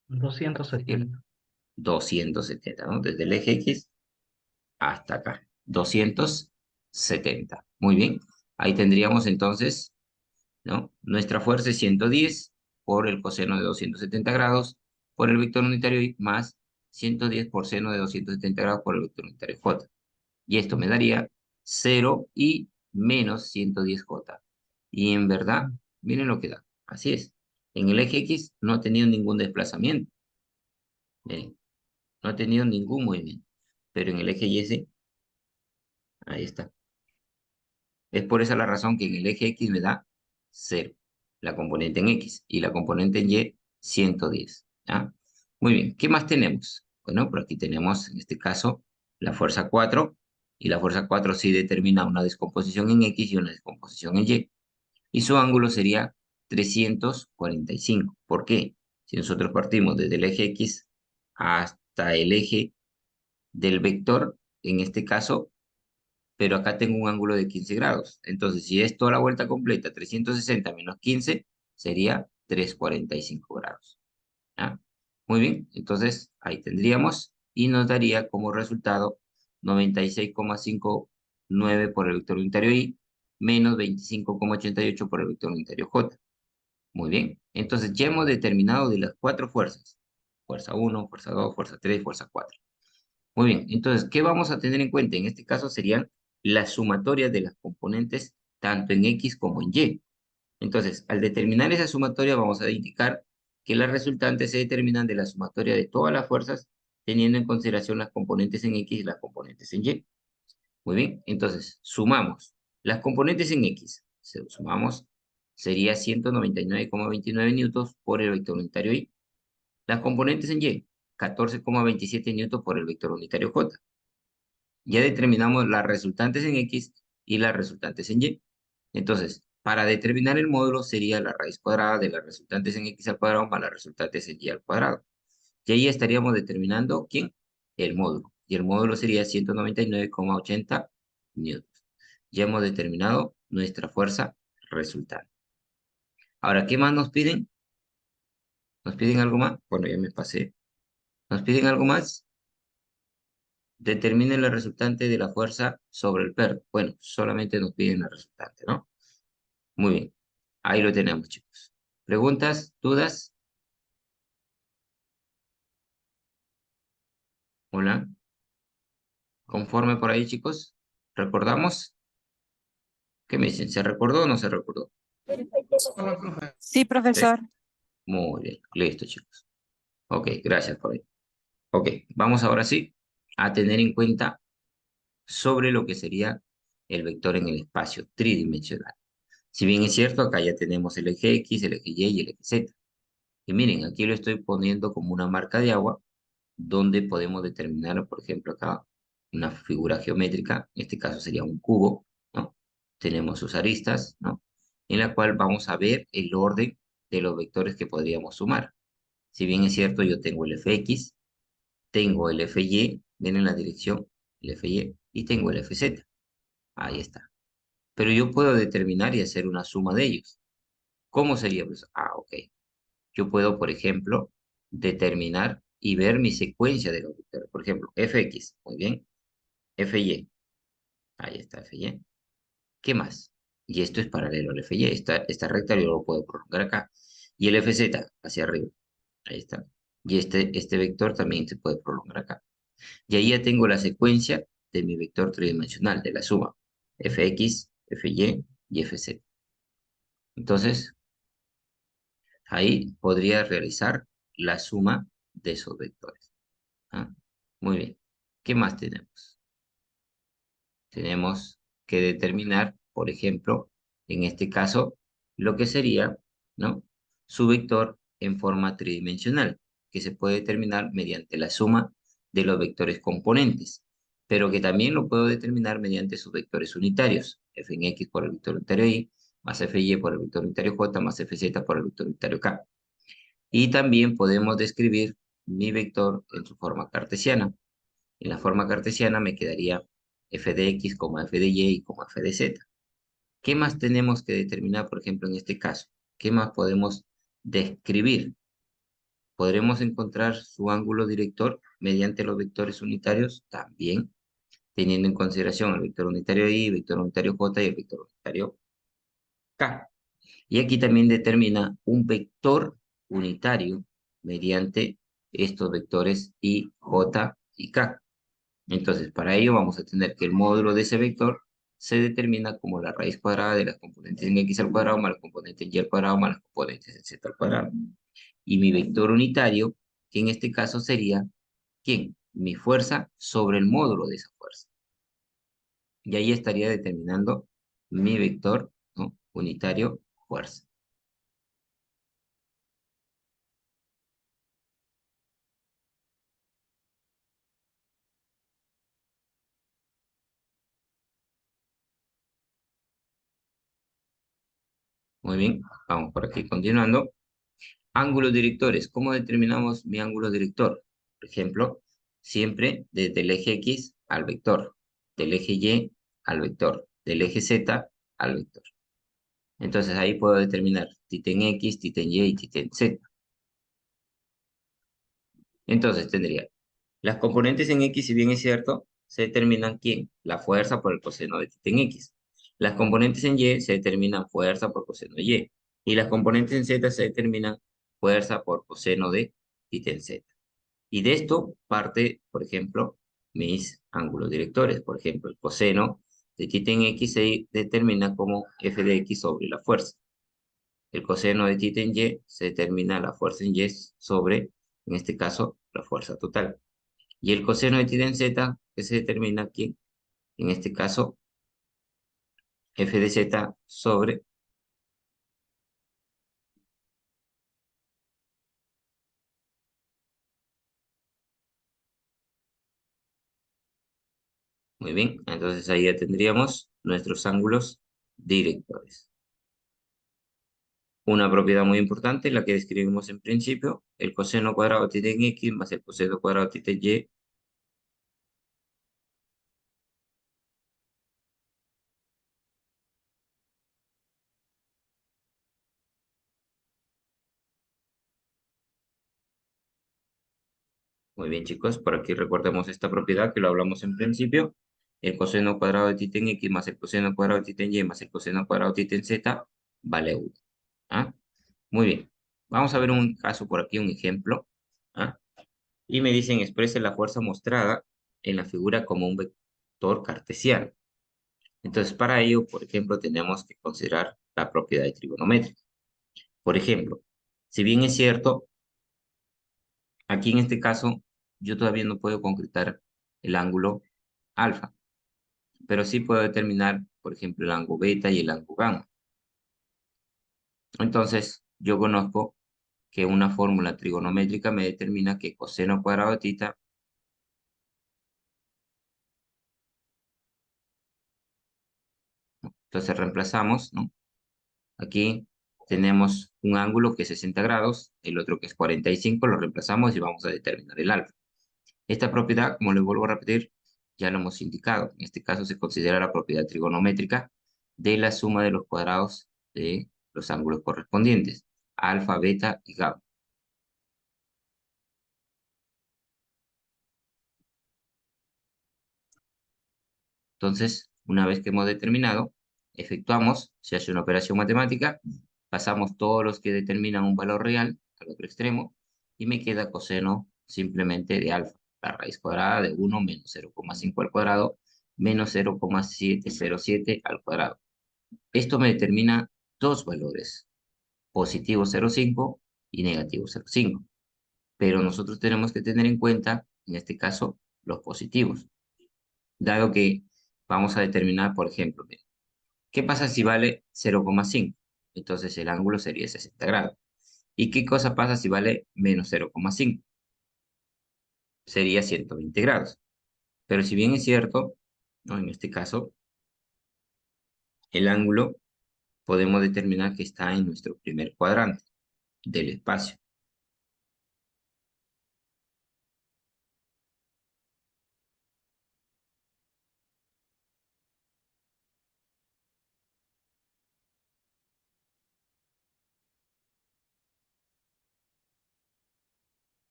¿Cuánto sería? 270. 270, ¿no? Desde el eje X hasta acá. 270. Muy bien. Ahí tendríamos entonces, ¿no? Nuestra fuerza es 110 por el coseno de 270 grados por el vector unitario Y más 110 por seno de 270 grados por el vector unitario J. Y esto me daría 0 y menos 110J. Y en verdad, miren lo que da. Así es. En el eje X no ha tenido ningún desplazamiento. Miren, no ha tenido ningún movimiento. Pero en el eje Y sí, ahí está. Es por esa la razón que en el eje X me da 0, la componente en X, y la componente en Y, 110. ¿Ya? Muy bien, ¿qué más tenemos? Bueno, por aquí tenemos, en este caso, la fuerza 4, y la fuerza 4 sí determina una descomposición en X y una descomposición en y su ángulo sería 345. ¿Por qué? Si nosotros partimos desde el eje X hasta el eje del vector, en este caso, pero acá tengo un ángulo de 15 grados. Entonces, si es toda la vuelta completa, 360 menos 15, sería 345 grados. ¿Ya? Muy bien, entonces ahí tendríamos y nos daría como resultado 96,59 por el vector unitario Y menos 25,88 por el vector unitario J. Muy bien, entonces ya hemos determinado de las 4 fuerzas. Fuerza 1, fuerza 2, fuerza 3, fuerza 4. Muy bien, entonces, ¿qué vamos a tener en cuenta? En este caso serían las sumatorias de las componentes tanto en X como en Y. Entonces, al determinar esa sumatoria vamos a indicar que las resultantes se determinan de la sumatoria de todas las fuerzas teniendo en consideración las componentes en X y las componentes en Y. Muy bien, entonces, sumamos las componentes en X. Sumamos, sería 199,29 newtons por el vector unitario Y. Las componentes en Y, 14,27 newtons por el vector unitario J. Ya determinamos las resultantes en X y las resultantes en Y. Entonces, para determinar el módulo sería la raíz cuadrada de las resultantes en X al cuadrado más las resultantes en Y al cuadrado. Y ahí estaríamos determinando, ¿quién? el módulo. Y el módulo sería 199,80 newtons. Ya hemos determinado nuestra fuerza resultante. Ahora, ¿qué más nos piden? ¿Nos piden algo más? Bueno, ya me pasé. ¿Nos piden algo más? Determinen la resultante de la fuerza sobre el perno. Bueno, solamente nos piden la resultante, ¿no? Muy bien. Ahí lo tenemos, chicos. ¿Preguntas? ¿Dudas? Hola. ¿Conforme por ahí, chicos? ¿Recordamos? ¿Qué me dicen? ¿Se recordó o no se recordó? Hola, profe. Sí, ¿Sí? profesor. Muy bien. Listo, chicos. Ok, gracias por ahí. Ok, vamos ahora sí a tener en cuenta sobre lo que sería el vector en el espacio tridimensional. Si bien es cierto, acá ya tenemos el eje X, el eje Y y el eje Z. Y miren, aquí lo estoy poniendo como una marca de agua donde podemos determinar, por ejemplo, acá una figura geométrica, en este caso sería un cubo, ¿no? Tenemos sus aristas, ¿no? En la cual vamos a ver el orden de los vectores que podríamos sumar. Si bien es cierto, yo tengo el fx, tengo el fy, ven en la dirección, el fy, y tengo el fz. Ahí está. Pero yo puedo determinar y hacer una suma de ellos. ¿Cómo sería? Pues, ok. Yo puedo, por ejemplo, determinar y ver mi secuencia de los vectores. Por ejemplo, fx, muy bien. Fy, ahí está Fy. ¿Qué más? Y esto es paralelo al Fy. Esta recta yo lo puedo prolongar acá. Y el Fz hacia arriba. Ahí está. Y este vector también se puede prolongar acá. Y ahí ya tengo la secuencia de mi vector tridimensional, de la suma. Fx, Fy y Fz. Entonces, ahí podría realizar la suma de esos vectores. ¿Ah? Muy bien. ¿Qué más tenemos? Tenemos que determinar, por ejemplo, en este caso, lo que sería, ¿no? Su vector en forma tridimensional, que se puede determinar mediante la suma de los vectores componentes, pero que también lo puedo determinar mediante sus vectores unitarios, f en x por el vector unitario y, más fy por el vector unitario j, más fz por el vector unitario k. Y también podemos describir mi vector en su forma cartesiana. En la forma cartesiana me quedaría f de x como f de y como f de z. ¿Qué más tenemos que determinar, por ejemplo, en este caso? ¿Qué más podemos describir? ¿Podremos encontrar su ángulo director mediante los vectores unitarios? También, teniendo en consideración el vector unitario y, el vector unitario j y el vector unitario k. Y aquí también determina un vector unitario mediante estos vectores i, j y k. Entonces, para ello vamos a tener que el módulo de ese vector se determina como la raíz cuadrada de las componentes en x al cuadrado más las componentes en y al cuadrado más las componentes en z al cuadrado. Y mi vector unitario, que en este caso sería, ¿quién? Mi fuerza sobre el módulo de esa fuerza. Y ahí estaría determinando mi vector, ¿no? Unitario fuerza. Muy bien, vamos por aquí continuando. Ángulos directores. ¿Cómo determinamos mi ángulo director? Por ejemplo, siempre desde el eje X al vector, del eje Y al vector, del eje Z al vector. Entonces ahí puedo determinar en X, en Y y en Z. Entonces tendría las componentes en X, si bien es cierto, se determinan ¿quién? La fuerza por el coseno de en X. Las componentes en Y se determinan fuerza por coseno de Y. Y las componentes en Z se determinan fuerza por coseno de en Z. Y de esto parte, por ejemplo, mis ángulos directores. Por ejemplo, el coseno de θ en X se determina como f de X sobre la fuerza. El coseno de θ en Y se determina la fuerza en Y sobre, en este caso, la fuerza total. Y el coseno de θ en Z, que se determina aquí, en este caso, f de Z sobre. Muy bien, entonces ahí ya tendríamos nuestros ángulos directores. Una propiedad muy importante, la que describimos en principio, el coseno cuadrado de θ en X más el coseno cuadrado de θ en Y Muy bien, chicos, por aquí recordemos esta propiedad que lo hablamos en principio. El coseno cuadrado de θ en x más el coseno cuadrado de θ en y más el coseno cuadrado de θ en z vale 1. ¿Ah? Muy bien. Vamos a ver un caso por aquí, un ejemplo. ¿Ah? Y me dicen exprese la fuerza mostrada en la figura como un vector cartesiano. Entonces, para ello, por ejemplo, tenemos que considerar la propiedad de trigonométrica. Por ejemplo, si bien es cierto, aquí en este caso, yo todavía no puedo concretar el ángulo alfa, pero sí puedo determinar, por ejemplo, el ángulo beta y el ángulo gamma. Entonces, yo conozco que una fórmula trigonométrica me determina que coseno cuadrado de θ, entonces reemplazamos, ¿no? Aquí tenemos un ángulo que es 60 grados, el otro que es 45, lo reemplazamos y vamos a determinar el alfa. Esta propiedad, como les vuelvo a repetir, ya lo hemos indicado. En este caso se considera la propiedad trigonométrica de la suma de los cuadrados de los ángulos correspondientes, alfa, beta y gamma. Entonces, una vez que hemos determinado, efectuamos, se hace una operación matemática, pasamos todos los que determinan un valor real al otro extremo y me queda coseno simplemente de alfa, la raíz cuadrada de 1 menos 0,5 al cuadrado menos 0,707 al cuadrado. Esto me determina dos valores, positivo 0,5 y negativo 0,5. Pero nosotros tenemos que tener en cuenta, en este caso, los positivos, dado que vamos a determinar, por ejemplo, ¿qué pasa si vale 0,5? Entonces el ángulo sería 60 grados. ¿Y qué cosa pasa si vale menos 0,5? Sería 120 grados. Pero si bien es cierto, ¿no? En este caso, el ángulo podemos determinar que está en nuestro primer cuadrante del espacio.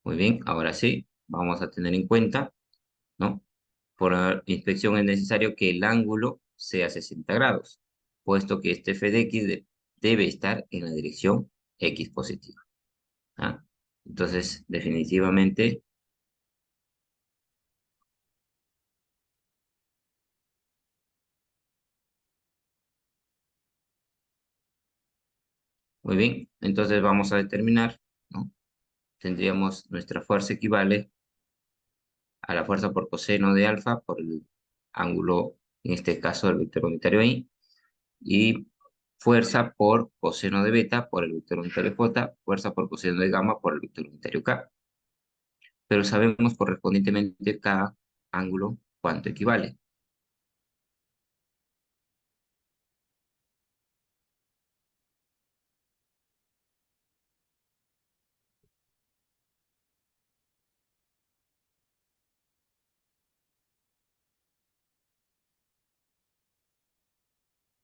Muy bien, ahora sí, vamos a tener en cuenta, ¿no? Por la inspección es necesario que el ángulo sea 60 grados, puesto que este f de x debe estar en la dirección x positiva. ¿Ah? Entonces, definitivamente, muy bien, entonces vamos a determinar, ¿no? Tendríamos nuestra fuerza equivale a la fuerza por coseno de alfa por el ángulo, en este caso el vector unitario y, y fuerza por coseno de beta por el vector unitario j, fuerza por coseno de gamma por el vector unitario k. Pero sabemos correspondientemente cada ángulo cuánto equivale.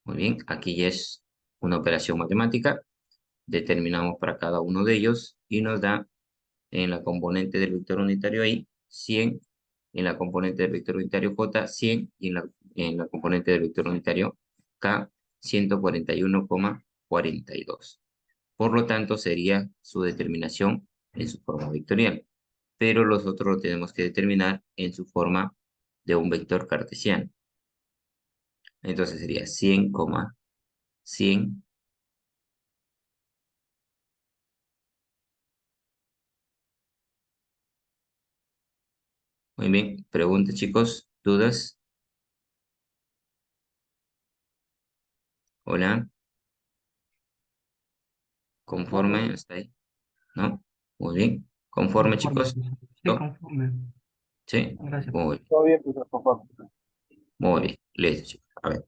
Muy bien, aquí ya es una operación matemática. Determinamos para cada uno de ellos y nos da en la componente del vector unitario y 100, en la componente del vector unitario j 100 y en la componente del vector unitario k 141,42. Por lo tanto, sería su determinación en su forma vectorial, pero los otros lo tenemos que determinar en su forma de un vector cartesiano. Entonces sería 100,100. Muy bien, preguntas chicos, dudas. Hola, conforme, hasta ahí, ¿no? Muy bien, conforme Conforme, chicos, profesor. Sí, ¿no? conforme. Sí, Gracias. Todo bien, pues, conforme. muy bien, listo chicos. A ver,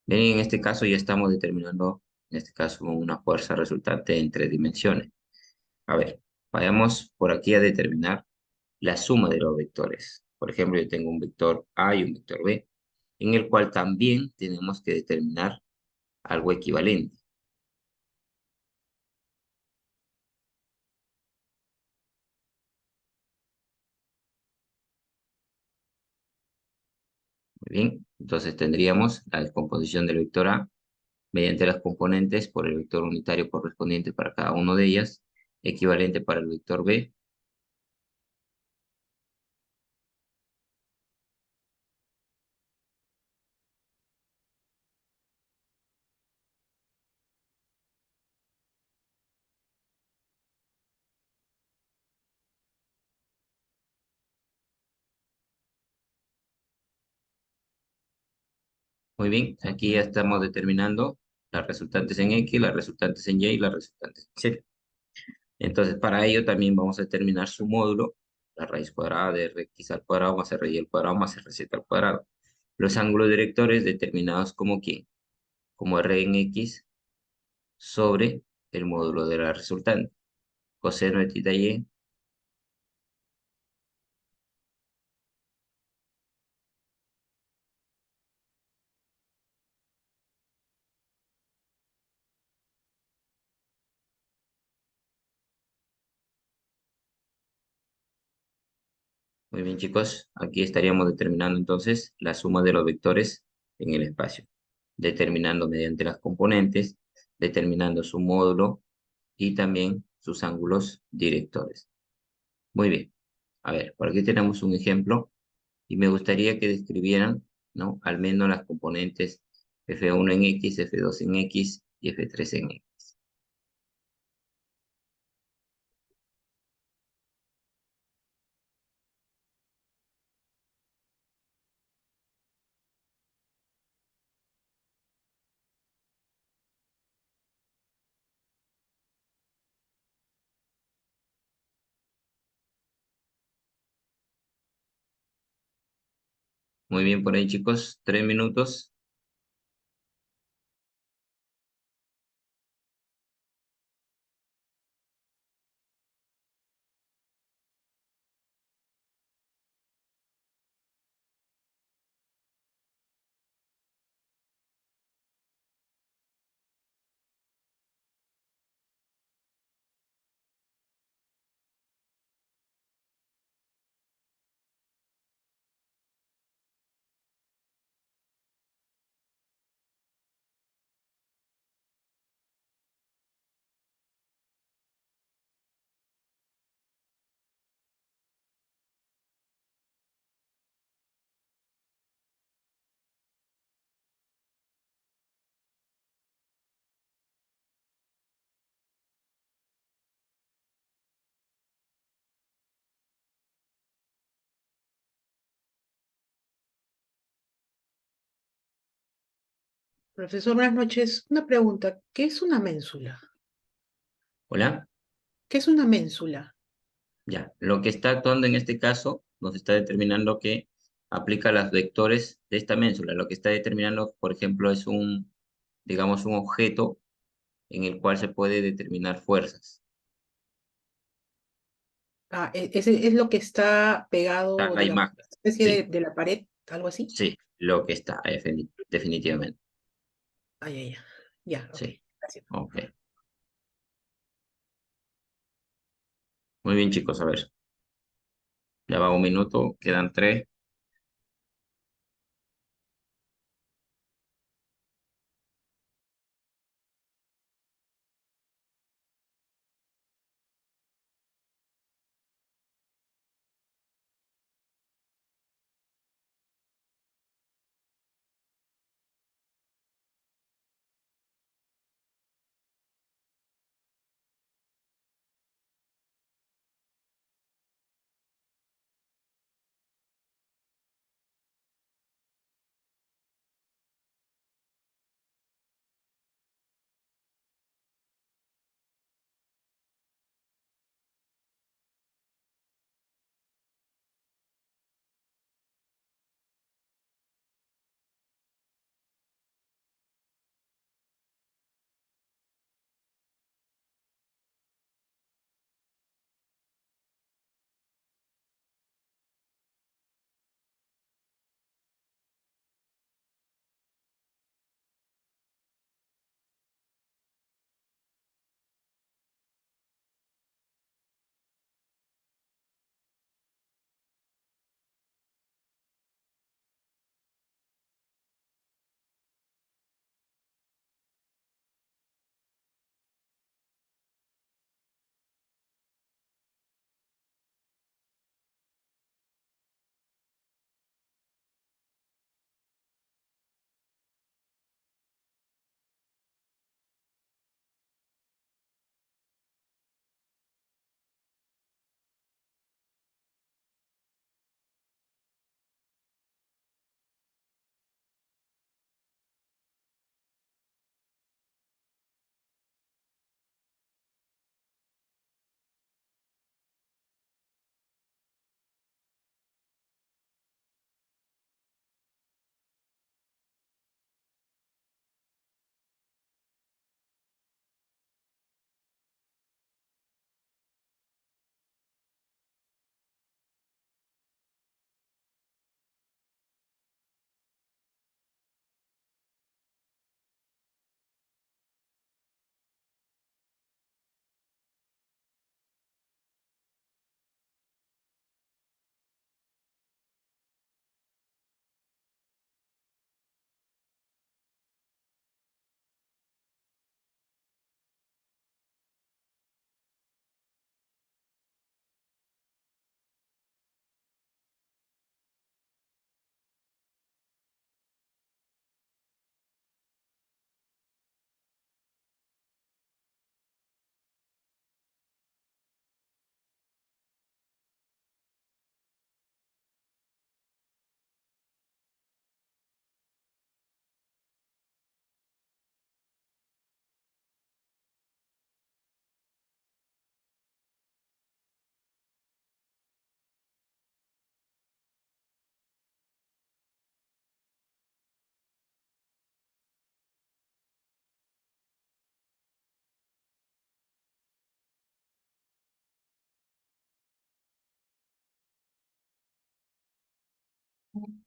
ven, en este caso ya estamos determinando, en este caso, una fuerza resultante en tres dimensiones. A ver, vayamos por aquí a determinar la suma de los vectores. Por ejemplo, yo tengo un vector A y un vector B, en el cual también tenemos que determinar algo equivalente. Bien, entonces tendríamos la descomposición del vector A mediante las componentes por el vector unitario correspondiente para cada una de ellas, equivalente para el vector B. Muy bien, aquí ya estamos determinando las resultantes en X, las resultantes en Y y las resultantes en Z. Entonces, para ello también vamos a determinar su módulo, la raíz cuadrada de Rx al cuadrado más RY al cuadrado más RZ al cuadrado. Los ángulos directores determinados como ¿quién? Como R en X sobre el módulo de la resultante. Coseno de tita Y. Muy bien, chicos. Aquí estaríamos determinando entonces la suma de los vectores en el espacio. Determinando mediante las componentes, determinando su módulo y también sus ángulos directores. Muy bien. A ver, por aquí tenemos un ejemplo y me gustaría que describieran, ¿no? Al menos las componentes F1 en X, F2 en X y F3 en X. Muy bien por ahí, chicos. 3 minutos. Profesor, buenas noches. Una pregunta, ¿qué es una ménsula? Hola. ¿Qué es una ménsula? Ya, lo que está actuando en este caso nos está determinando que aplica los vectores de esta ménsula. Lo que está determinando, por ejemplo, es digamos, un objeto en el cual se puede determinar fuerzas. Es lo que está Está pegado, la digamos, imagen. especie Sí, de la pared, algo así. sí, lo que está, definitivamente. Ya, ok. Sí, Gracias. ok. Muy bien, chicos, a ver. Ya va un minuto, quedan 3.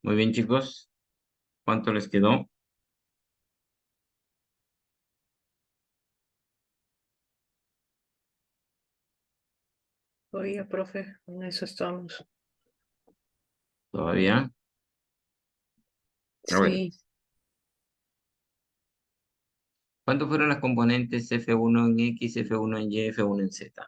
Muy bien, chicos. ¿Cuánto les quedó? Oiga, profe, en eso estamos. ¿Todavía? A ver, Sí, ¿cuántos fueron las componentes F1 en X, F1 en Y, F1 en Z?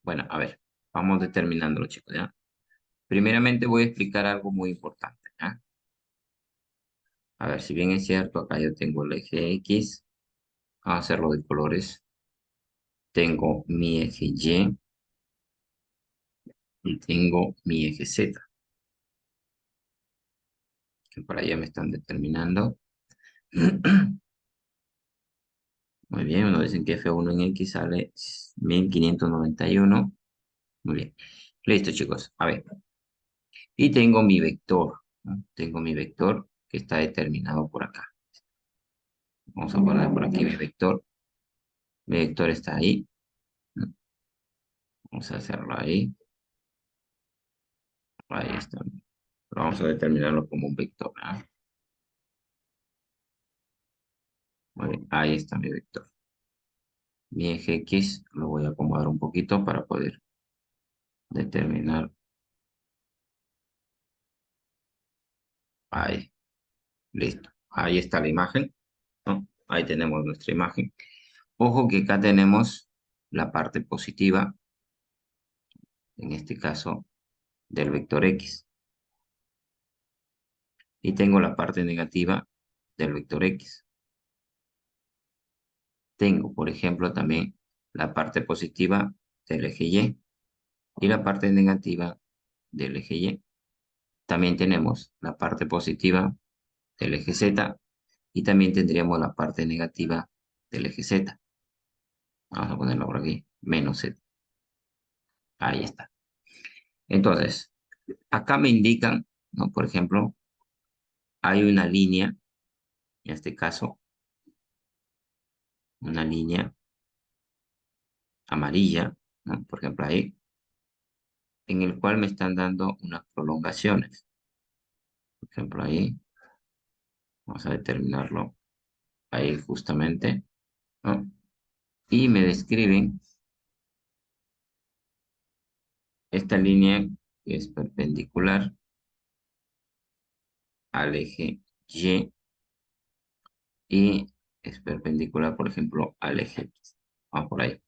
Bueno, a ver, vamos determinándolo, chicos, ¿ya? Primeramente voy a explicar algo muy importante, ¿ya? A ver, si bien es cierto, acá yo tengo el eje X, vamos a hacerlo de colores. Tengo mi eje Y tengo mi eje Z, que por allá me están determinando. Muy bien, nos dicen que F1 en X sale 1591. Muy bien. Listo, chicos. A ver. Y tengo mi vector, ¿no? Tengo mi vector que está determinado por acá. Vamos a poner por aquí mi vector. Mi vector está ahí, ¿no? Vamos a hacerlo ahí. Ahí está. Pero vamos a determinarlo como un vector, ¿ah? Muy bien. Ahí está mi vector. Mi eje X lo voy a acomodar un poquito para poder determinar. Ahí. Listo. Ahí está la imagen, ¿no? Ahí tenemos nuestra imagen. Ojo que acá tenemos la parte positiva, en este caso, del vector X. Y tengo la parte negativa del vector X. Tengo, por ejemplo, también la parte positiva del eje Y y la parte negativa del eje Y. También tenemos la parte positiva del eje Z y también tendríamos la parte negativa del eje Z. Vamos a ponerlo por aquí, menos Z. Ahí está. Entonces, acá me indican, ¿no? Por ejemplo, hay una línea, en este caso, una línea amarilla, ¿no? Por ejemplo, ahí, en el cual me están dando unas prolongaciones. Por ejemplo, ahí, vamos a determinarlo ahí justamente, ¿no? Y me describen esta línea que es perpendicular al eje Y es perpendicular, por ejemplo, al eje X. Vamos por ahí.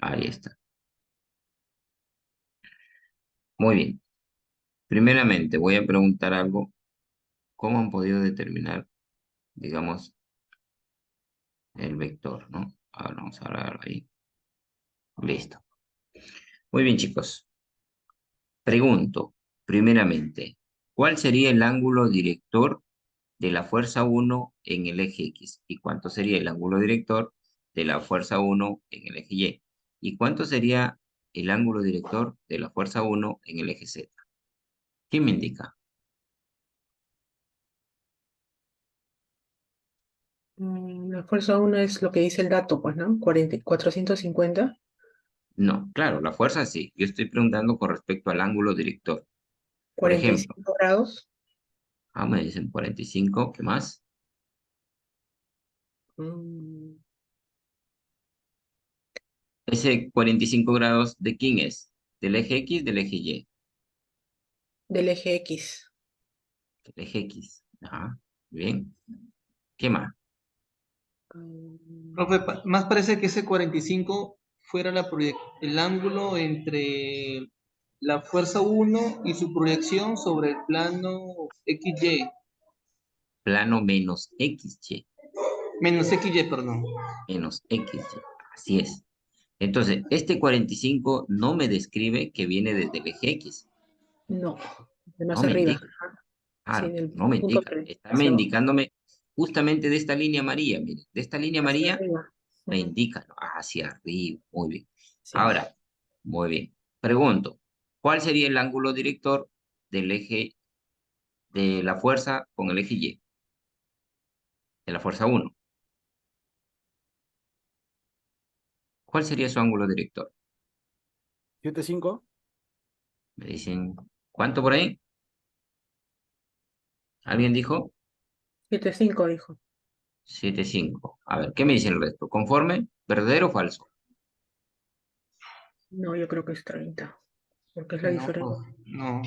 Ahí está. Muy bien. Primeramente, voy a preguntar algo. ¿Cómo han podido determinar, digamos, el vector, ¿no? Ahora vamos a ver ahí. Listo. Muy bien, chicos. Pregunto, primeramente, ¿cuál sería el ángulo director de la fuerza 1 en el eje X? ¿Y cuánto sería el ángulo director de la fuerza 1 en el eje Y? ¿Y cuánto sería el ángulo director de la fuerza 1 en el eje Z? ¿Quién me indica? la fuerza 1 es lo que dice el dato, pues, ¿no? 450, No, claro, la fuerza sí. Yo estoy preguntando con respecto al ángulo director. Por ejemplo, 45 grados. me dicen 45, ¿qué más? mm, Ese 45 grados, ¿de quién es? ¿Del eje X, del eje Y? del eje X. Del eje X. Ajá, bien. ¿Qué más? Mm, Profe, más parece que ese 45 fuera el ángulo entre la fuerza 1 y su proyección sobre el plano XY, Plano menos XY. menos XY, perdón. Menos XY. Así es. Entonces, este 45 no me describe que viene desde el eje X. no, de más No me arriba. indica. Sí, Claro, del no me punto indica. 3 Está me hacia abajo, indicándome justamente de esta línea amarilla. Mire, de esta línea hacia amarilla arriba. me Ujú, indica, ¿no? Hacia arriba. Muy bien. sí. Ahora, muy bien. Pregunto, ¿cuál sería el ángulo director del eje de la fuerza con el eje Y? De la fuerza 1. ¿Cuál sería su ángulo director? 7,5. Me dicen, ¿cuánto por ahí? ¿Alguien dijo? 7,5 dijo. 7,5. A ver, ¿qué me dice el resto? ¿Conforme? ¿Verdadero o falso? No, yo creo que es 30, porque es la No, diferencia. no.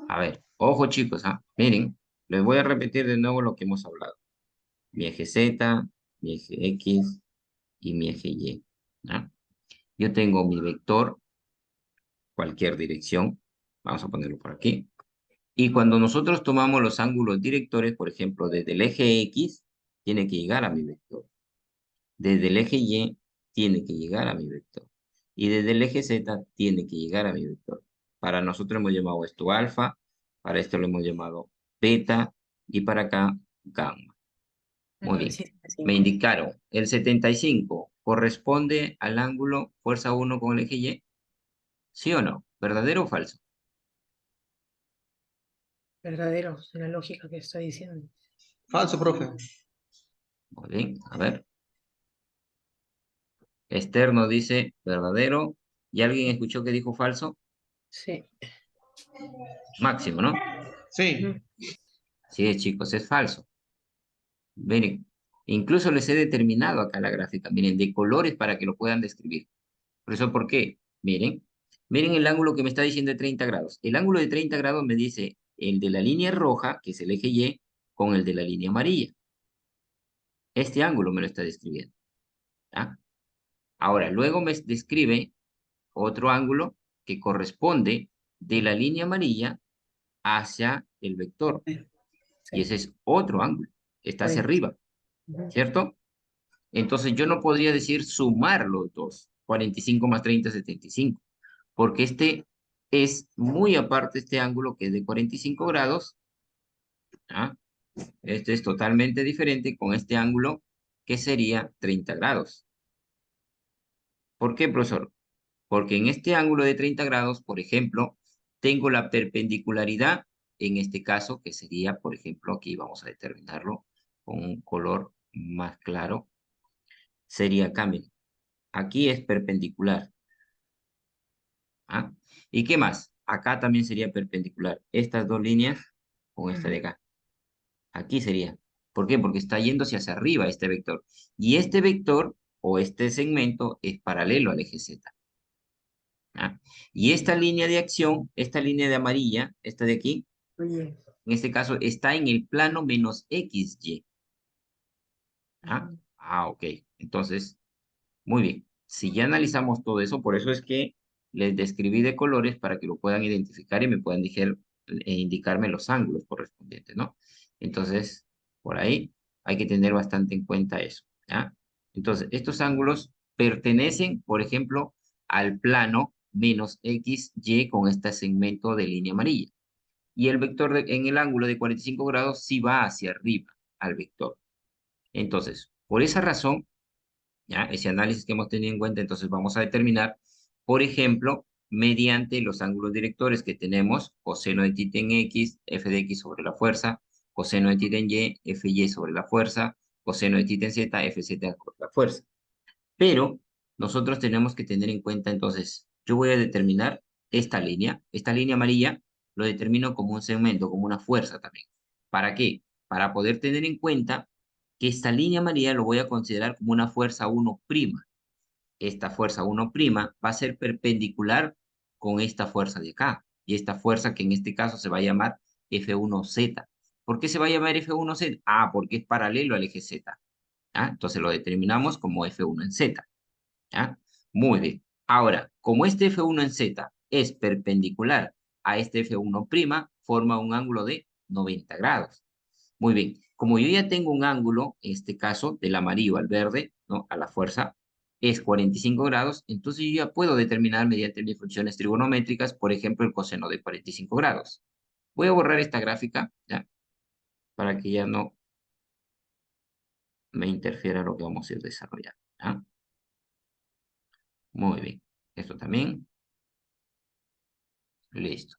A ver, ojo chicos, ¿ah? Miren, les voy a repetir de nuevo lo que hemos hablado. Mi eje Z, mi eje X y mi eje Y. ¿Ah? Yo tengo mi vector, cualquier dirección. Vamos a ponerlo por aquí. Y cuando nosotros tomamos los ángulos directores, por ejemplo, desde el eje X, tiene que llegar a mi vector. Desde el eje Y, tiene que llegar a mi vector. Y desde el eje Z, tiene que llegar a mi vector. Para nosotros hemos llamado esto alfa, para esto lo hemos llamado beta, y para acá, gamma. Muy bien. Sí, Me 5. indicaron, el 75 corresponde al ángulo fuerza 1 con el eje Y. ¿Sí o no? ¿Verdadero o falso? Verdadero, en la lógica que está diciendo. Falso, profe. Muy bien, a ver. Esther nos dice verdadero. ¿Y alguien escuchó que dijo falso? Sí. Máximo, ¿no? Sí. Ujú. Sí, chicos, es falso. Miren, incluso les he determinado acá la gráfica, miren, de colores para que lo puedan describir. Por eso, ¿por qué? Miren el ángulo que me está diciendo de 30 grados. El ángulo de 30 grados me dice el de la línea roja, que es el eje Y, con el de la línea amarilla. Este ángulo me lo está describiendo. ¿Ah? Ahora, luego me describe otro ángulo que corresponde de la línea amarilla hacia el vector. Y Sí. ese es otro ángulo. Está hacia 40. arriba, Ujú. ¿cierto? Entonces yo no podría decir sumar los dos, 45 más 30, 75, porque este es muy aparte, este ángulo que es de 45 grados, ¿ah? Este es totalmente diferente con este ángulo que sería 30 grados. ¿Por qué, profesor? Porque en este ángulo de 30 grados, por ejemplo, tengo la perpendicularidad, en este caso, que sería, por ejemplo, aquí vamos a determinarlo con un color más claro, sería acá, miren. Aquí es perpendicular. ¿Ah? ¿Y qué más? Acá también sería perpendicular. Estas dos líneas con esta de acá. Aquí sería. ¿Por qué? Porque está yéndose hacia arriba este vector. Y este vector o este segmento es paralelo al eje Z. ¿Ah? Y esta línea de acción, esta línea de amarilla, esta de aquí, Oye. en este caso está en el plano menos XY. ¿Ah? Ujú. Ok. Entonces, muy bien. Si ya analizamos todo eso, por eso es que les describí de colores para que lo puedan identificar y me puedan indicarme los ángulos correspondientes, ¿no? Entonces, por ahí hay que tener bastante en cuenta eso, ¿ya? Entonces, estos ángulos pertenecen, por ejemplo, al plano menos XY con este segmento de línea amarilla. Y el vector en el ángulo de 45 grados sí va hacia arriba al vector. Entonces, por esa razón, ¿ya? Ese análisis que hemos tenido en cuenta, entonces vamos a determinar, por ejemplo, mediante los ángulos directores que tenemos, coseno de θ en X, f de X sobre la fuerza, coseno de θ en Y, fy sobre la fuerza, coseno de θ en Z, fz sobre la fuerza. Pero nosotros tenemos que tener en cuenta, entonces, yo voy a determinar esta línea amarilla, lo determino como un segmento, como una fuerza también. ¿Para qué? Para poder tener en cuenta que esta línea amarilla lo voy a considerar como una fuerza 1'. Esta fuerza 1' va a ser perpendicular con esta fuerza de acá. Y esta fuerza que en este caso se va a llamar F1Z. ¿Por qué se va a llamar F1Z? Ah, porque es paralelo al eje Z. ¿Ah? Entonces lo determinamos como F1 en Z. ¿Ah? Muy bien. Ahora, como este F1 en Z es perpendicular a este F1', forma un ángulo de 90 grados. Muy bien. Como yo ya tengo un ángulo, en este caso, del amarillo al verde, ¿no? A la fuerza, es 45 grados, entonces yo ya puedo determinar mediante mis funciones trigonométricas, por ejemplo, el coseno de 45 grados. Voy a borrar esta gráfica, ¿ya? Para que ya no me interfiera lo que vamos a ir desarrollando, ¿ya? Muy bien. Esto también. Listo.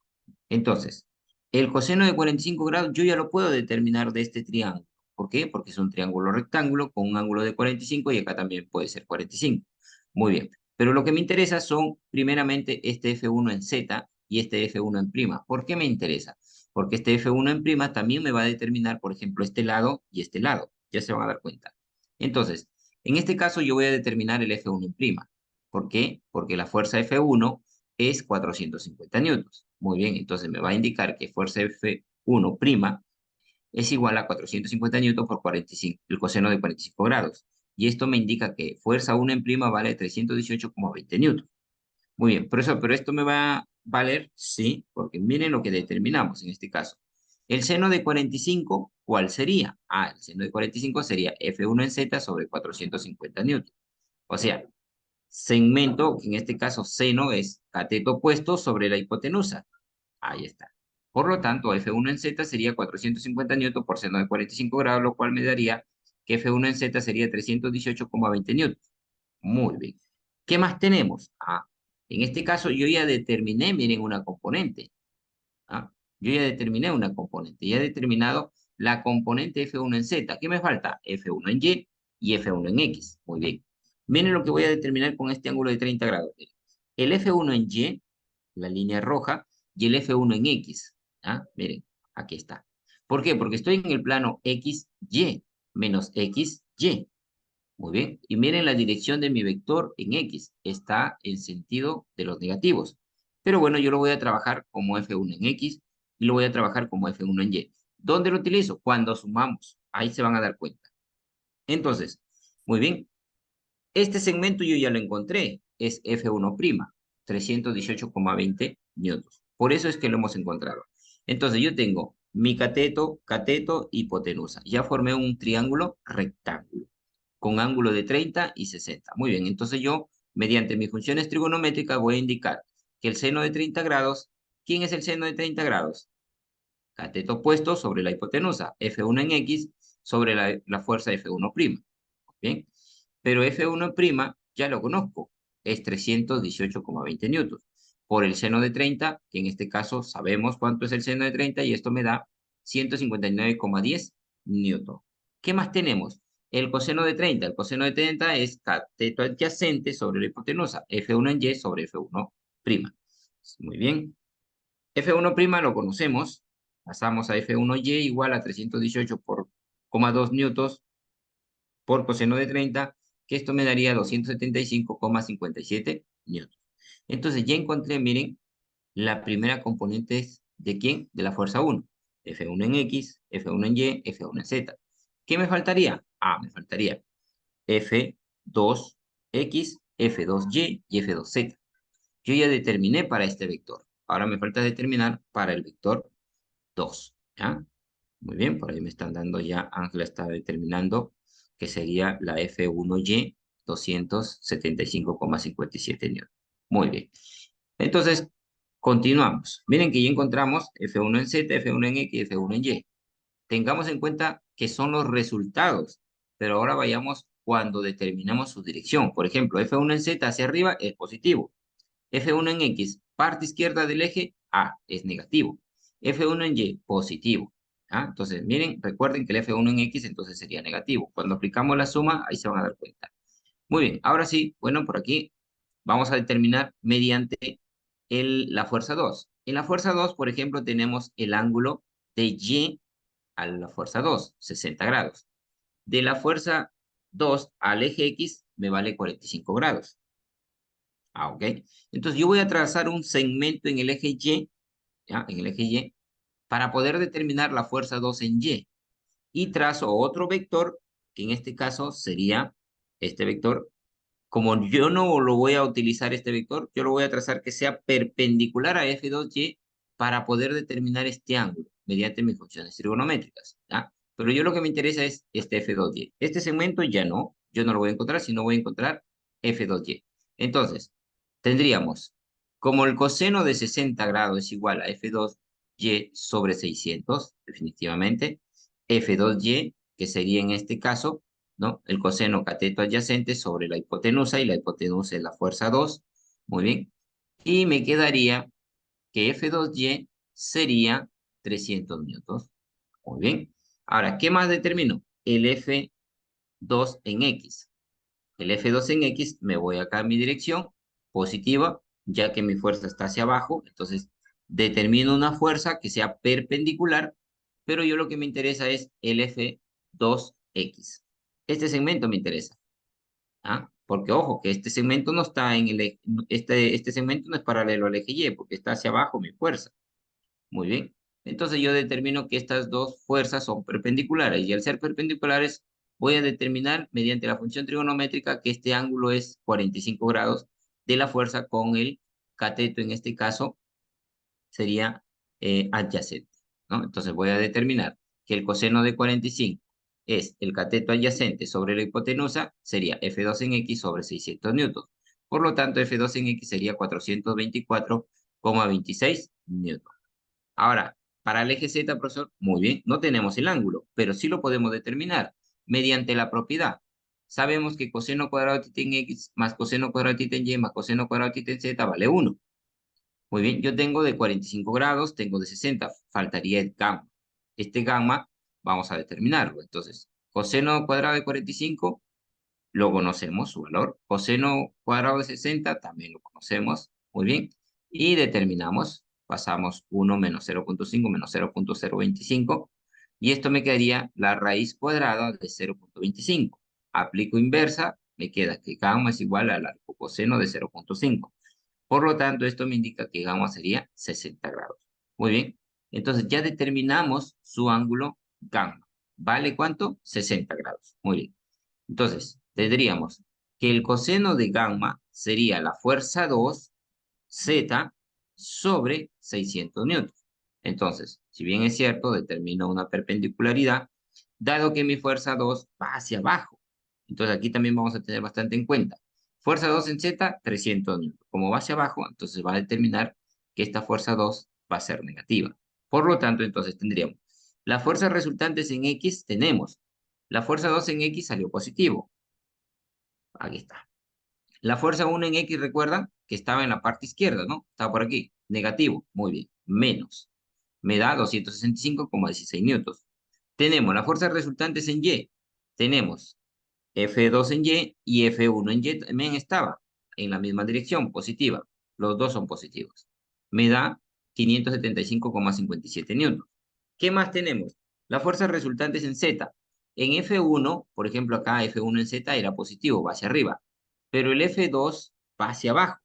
Entonces, el coseno de 45 grados yo ya lo puedo determinar de este triángulo. ¿Por qué? Porque es un triángulo rectángulo con un ángulo de 45 y acá también puede ser 45. Muy bien. Pero lo que me interesa son primeramente este F1 en Z y este F1 en prima. ¿Por qué me interesa? Porque este F1 en prima también me va a determinar, por ejemplo, este lado y este lado. Ya se van a dar cuenta. Entonces, en este caso yo voy a determinar el F1 en prima. ¿Por qué? Porque la fuerza F1 es 450 newtons. Muy bien, entonces me va a indicar que fuerza F1' es igual a 450 newtons por 45, el coseno de 45 grados. Y esto me indica que fuerza 1 en prima vale 318,20 newtons. Muy bien, pero esto me va a valer, sí, porque miren lo que determinamos en este caso. El seno de 45, ¿cuál sería? El seno de 45 sería F1 en Z sobre 450 newtons. O sea, segmento, que en este caso seno es cateto opuesto sobre la hipotenusa. Ahí está. Por lo tanto, F1 en Z sería 450 newtons por seno de 45 grados, lo cual me daría que F1 en Z sería 318,20 newtons. Muy bien. ¿Qué más tenemos? En este caso yo ya determiné, miren, una componente. Yo ya determiné una componente. Ya he determinado la componente F1 en Z. ¿Qué me falta? F1 en Y y F1 en X. Muy bien. Miren lo que voy a determinar con este ángulo de 30 grados. El F1 en Y, la línea roja, y el F1 en X. Miren, aquí está. ¿Por qué? Porque estoy en el plano XY menos XY. Muy bien. Y miren la dirección de mi vector en X. Está en sentido de los negativos. Pero bueno, yo lo voy a trabajar como F1 en X y lo voy a trabajar como F1 en Y. ¿Dónde lo utilizo? Cuando sumamos. Ahí se van a dar cuenta. Entonces, muy bien. Este segmento yo ya lo encontré. Es F1', 318,20 newtons. Por eso es que lo hemos encontrado. Entonces yo tengo mi cateto, cateto, hipotenusa. Ya formé un triángulo rectángulo con ángulo de 30 y 60. Muy bien, entonces yo, mediante mis funciones trigonométricas, voy a indicar que el seno de 30 grados, ¿quién es el seno de 30 grados? Cateto opuesto sobre la hipotenusa, F1 en X sobre la fuerza F1'. Bien, pero F1' ya lo conozco, es 318,20 newtons. Por el seno de 30, que en este caso sabemos cuánto es el seno de 30, y esto me da 159,10 newtons. ¿Qué más tenemos? El coseno de 30. El coseno de 30 es cateto adyacente sobre la hipotenusa, F1 en Y sobre F1'. Muy bien. F1' lo conocemos. Pasamos a F1Y igual a 318,2 newtons por coseno de 30, que esto me daría 275,57 newtons. Entonces ya encontré, miren, la primera componente es ¿de quién? De la fuerza 1. F1 en X, F1 en Y, F1 en Z. ¿Qué me faltaría? Me faltaría F2X, F2Y y F2Z. Yo ya determiné para este vector. Ahora me falta determinar para el vector 2. ¿Ya? Muy bien, por ahí me están dando ya, Ángela está determinando que sería la F1Y 275,57 newtons. Muy bien. Entonces, continuamos. Miren que ya encontramos F1 en Z, F1 en X y F1 en Y. Tengamos en cuenta que son los resultados, pero ahora vayamos cuando determinamos su dirección. Por ejemplo, F1 en Z hacia arriba es positivo. F1 en X, parte izquierda del eje, es negativo. F1 en Y, positivo. Entonces, miren, recuerden que el F1 en X entonces sería negativo. Cuando aplicamos la suma, ahí se van a dar cuenta. Muy bien, ahora sí, bueno, por aquí vamos a determinar mediante la fuerza 2. En la fuerza 2, por ejemplo, tenemos el ángulo de Y a la fuerza 2, 60 grados. De la fuerza 2 al eje X me vale 45 grados. ¿Ok? Entonces yo voy a trazar un segmento en el eje Y, ¿ya? En el eje Y, para poder determinar la fuerza 2 en Y. Y trazo otro vector, que en este caso sería este vector. Como yo no lo voy a utilizar este vector, yo lo voy a trazar que sea perpendicular a F2Y para poder determinar este ángulo mediante mis funciones trigonométricas, ¿ya? Pero yo lo que me interesa es este F2Y. Este segmento ya no, yo no lo voy a encontrar, sino voy a encontrar F2Y. Entonces, tendríamos, como el coseno de 60 grados es igual a F2Y F2Y sobre 600, definitivamente. F2Y, que sería en este caso, ¿no? El coseno cateto adyacente sobre la hipotenusa, y la hipotenusa es la fuerza 2. Muy bien. Y me quedaría que F2Y sería 300 newtons. Muy bien. Ahora, ¿qué más determino? El F2 en X. El F2 en X, me voy acá a mi dirección positiva, ya que mi fuerza está hacia abajo. Entonces, determino una fuerza que sea perpendicular, pero yo lo que me interesa es el F2X. Este segmento me interesa. ¿Ah? Porque ojo, que este segmento no está en el eje, este segmento no es paralelo al eje Y, porque está hacia abajo mi fuerza. Muy bien. Entonces yo determino que estas dos fuerzas son perpendiculares, y al ser perpendiculares voy a determinar mediante la función trigonométrica que este ángulo es 45 grados de la fuerza con el cateto, en este caso sería adyacente, ¿no? Entonces voy a determinar que el coseno de 45 es el cateto adyacente sobre la hipotenusa, sería F2 en X sobre 600 newtons. Por lo tanto, F2 en X sería 424,26 newtons. Ahora, para el eje Z, profesor, muy bien, no tenemos el ángulo, pero sí lo podemos determinar mediante la propiedad. Sabemos que coseno cuadrado de θ en X más coseno cuadrado de θ en Y más coseno cuadrado de θ en Z vale 1. Muy bien, yo tengo de 45 grados, tengo de 60, faltaría el gamma. Este gamma vamos a determinarlo. Entonces, coseno cuadrado de 45, lo conocemos, su valor. Coseno cuadrado de 60, también lo conocemos. Muy bien. Y determinamos, pasamos 1 menos 0.5 menos 0.025. Y esto me quedaría la raíz cuadrada de 0.25. Aplico inversa, me queda que gamma es igual al arcocoseno de 0.5. Por lo tanto, esto me indica que gamma sería 60 grados. Muy bien. Entonces, ya determinamos su ángulo gamma. ¿Vale cuánto? 60 grados. Muy bien. Entonces, tendríamos que el coseno de gamma sería la fuerza 2 Z sobre 600 newtons. Entonces, si bien es cierto, determino una perpendicularidad, dado que mi fuerza 2 va hacia abajo. Entonces, aquí también vamos a tener bastante en cuenta. Fuerza 2 en Z, 300 newtons. Como va hacia abajo, entonces va a determinar que esta fuerza 2 va a ser negativa. Por lo tanto, entonces tendríamos las fuerzas resultantes en X, tenemos. La fuerza 2 en X salió positivo. Aquí está. La fuerza 1 en X, recuerdan que estaba en la parte izquierda, ¿no? Estaba por aquí. Negativo. Muy bien. Menos. Me da 265,16 newtons. Tenemos las fuerzas resultantes en Y. Tenemos F2 en y F1 en Y también estaba en la misma dirección, positiva. Los dos son positivos. Me da 575,57 newtons. ¿Qué más tenemos? Las fuerzas resultantes en Z. En F1, por ejemplo, acá F1 en Z era positivo, va hacia arriba. Pero el F2 va hacia abajo.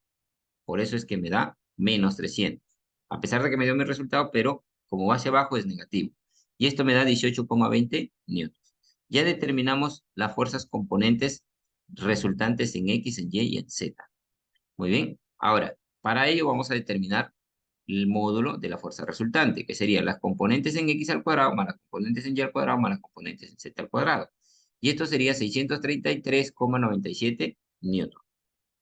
Por eso es que me da menos 300. A pesar de que me dio mi resultado, pero como va hacia abajo es negativo. Y esto me da 18,20 newtons. Ya determinamos las fuerzas componentes resultantes en X, en Y y en Z. Muy bien. Ahora, para ello vamos a determinar el módulo de la fuerza resultante, que serían las componentes en X al cuadrado más las componentes en Y al cuadrado más las componentes en Z al cuadrado. Y esto sería 633,97 newtons.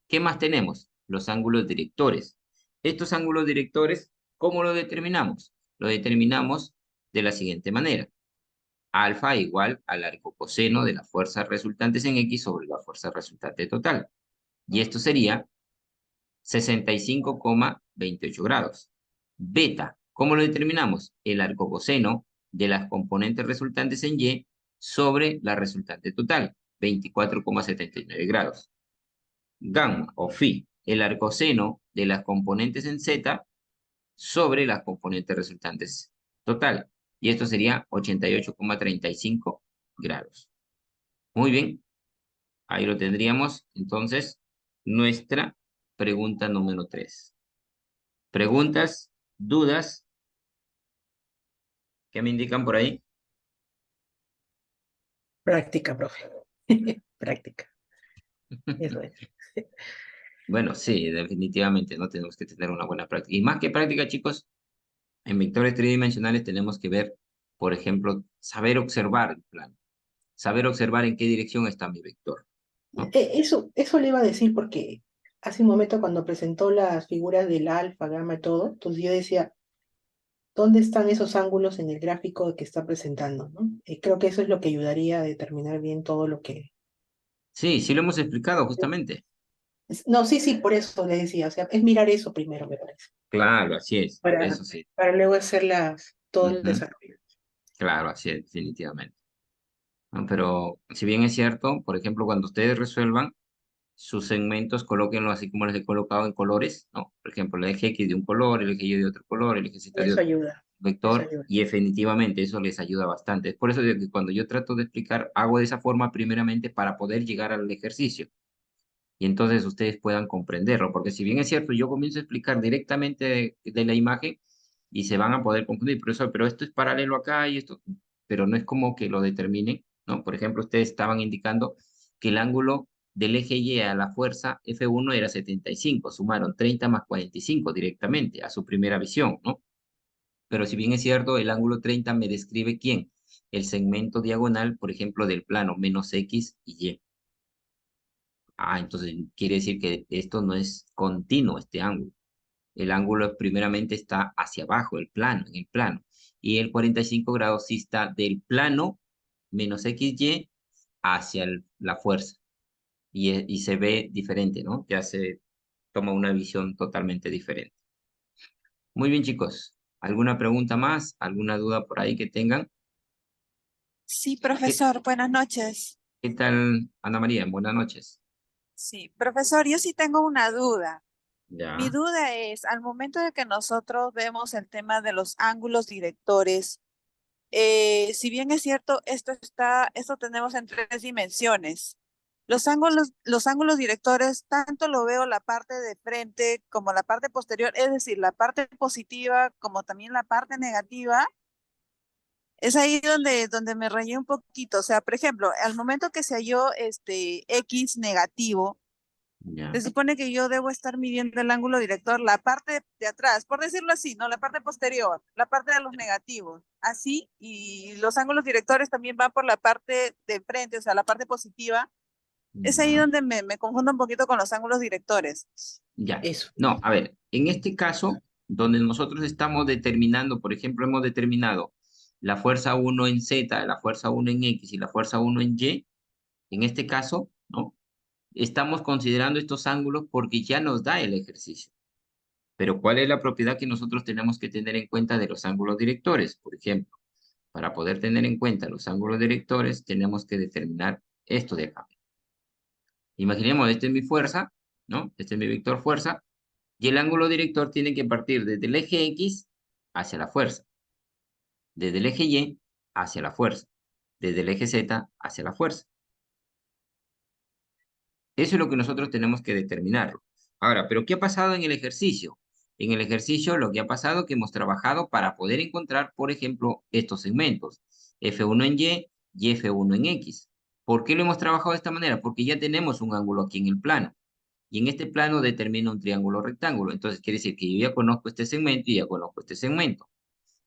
¿Qué más tenemos? Los ángulos directores. Estos ángulos directores, ¿cómo lo determinamos? Lo determinamos de la siguiente manera. Alfa igual al arcocoseno de las fuerzas resultantes en X sobre la fuerza resultante total. Y esto sería 65,28 grados. Beta, ¿cómo lo determinamos? El arcocoseno de las componentes resultantes en Y sobre la resultante total, 24,79 grados. Gamma o phi, el arcoseno de las componentes en Z sobre las componentes resultantes total. Y esto sería 88,35 grados. Muy bien. Ahí lo tendríamos. Entonces, nuestra pregunta número 3. ¿Preguntas? ¿Dudas? ¿Qué me indican por ahí? Práctica, profe. Práctica. Eso es. Bueno, sí, definitivamente, ¿no? Tenemos que tener una buena práctica. Y más que práctica, chicos, en vectores tridimensionales tenemos que ver, por ejemplo, saber observar el plano. Saber observar en qué dirección está mi vector, ¿no? Eso le iba a decir porque hace un momento cuando presentó las figuras del alfa, gamma y todo, entonces yo decía, dónde están esos ángulos en el gráfico que está presentando, ¿no? Creo que eso es lo que ayudaría a determinar bien todo lo que... Sí, sí lo hemos explicado justamente. No, sí, sí, por eso le decía, o sea, es mirar eso primero, me parece, Claro, así es, para, eso sí. para luego hacer todo el Ujú. desarrollo. Claro, así es, definitivamente. ¿No? Pero si bien es cierto, por ejemplo, cuando ustedes resuelvan sus segmentos, colóquenlo así como les he colocado en colores, ¿no? Por ejemplo, el eje X de un color, el eje Y de otro color, el eje Z de Eso otro ayuda, eso vector, ayuda. y definitivamente eso les ayuda bastante. Es por eso de que cuando yo trato de explicar, hago de esa forma primeramente para poder llegar al ejercicio y entonces ustedes puedan comprenderlo, porque si bien es cierto, yo comienzo a explicar directamente de la imagen y se van a poder confundir, profesor, pero esto es paralelo acá y esto, pero no es como que lo determinen, ¿no? Por ejemplo, ustedes estaban indicando que el ángulo del eje Y a la fuerza F1 era 75, sumaron 30 más 45 directamente a su primera visión, ¿no? Pero si bien es cierto, el ángulo 30 me describe quién, el segmento diagonal, por ejemplo, del plano menos X y Y. Ah, entonces quiere decir que esto no es continuo, este ángulo. El ángulo primeramente está hacia abajo, el plano, en el plano. Y el 45 grados sí está del plano menos XY hacia la fuerza. Y se ve diferente, ¿no? Ya se toma una visión totalmente diferente. Muy bien, chicos. ¿Alguna pregunta más? ¿Alguna duda por ahí que tengan? Sí, ¿Qué, profesor, buenas noches. qué tal, Ana María? Buenas noches. Sí, profesor, yo sí tengo una duda. Mi Ya. duda es, al momento de que nosotros vemos el tema de los ángulos directores, si bien es cierto, esto tenemos en tres dimensiones. Los ángulos directores, tanto lo veo la parte de frente como la parte posterior, es decir, la parte positiva como también la parte negativa. Es ahí donde me rayé un poquito. O sea, por ejemplo, al momento que se halló este X negativo, Ya. se supone que yo debo estar midiendo el ángulo director, la parte de atrás, por decirlo así, ¿no? La parte posterior, la parte de los negativos. Así, y los ángulos directores también van por la parte de frente, o sea, la parte positiva. Es ahí Ya. donde me confundo un poquito con los ángulos directores. Ya. Eso. No, a ver, en este caso, donde nosotros estamos determinando, por ejemplo, hemos determinado la fuerza 1 en Z, la fuerza 1 en X y la fuerza 1 en Y, en este caso, ¿no? Estamos considerando estos ángulos porque ya nos da el ejercicio. Pero ¿cuál es la propiedad que nosotros tenemos que tener en cuenta de los ángulos directores? Por ejemplo, para poder tener en cuenta los ángulos directores, tenemos que determinar esto de acá. Imaginemos, esta es mi fuerza, ¿no? Este es mi vector fuerza, y el ángulo director tiene que partir desde el eje X hacia la fuerza, desde el eje Y hacia la fuerza, desde el eje Z hacia la fuerza. Eso es lo que nosotros tenemos que determinarlo. Ahora, ¿pero qué ha pasado en el ejercicio? En el ejercicio lo que ha pasado es que hemos trabajado para poder encontrar, por ejemplo, estos segmentos, F1 en y F1 en X. ¿Por qué lo hemos trabajado de esta manera? Porque ya tenemos un ángulo aquí en el plano. Y en este plano determina un triángulo rectángulo. Entonces quiere decir que yo ya conozco este segmento y ya conozco este segmento.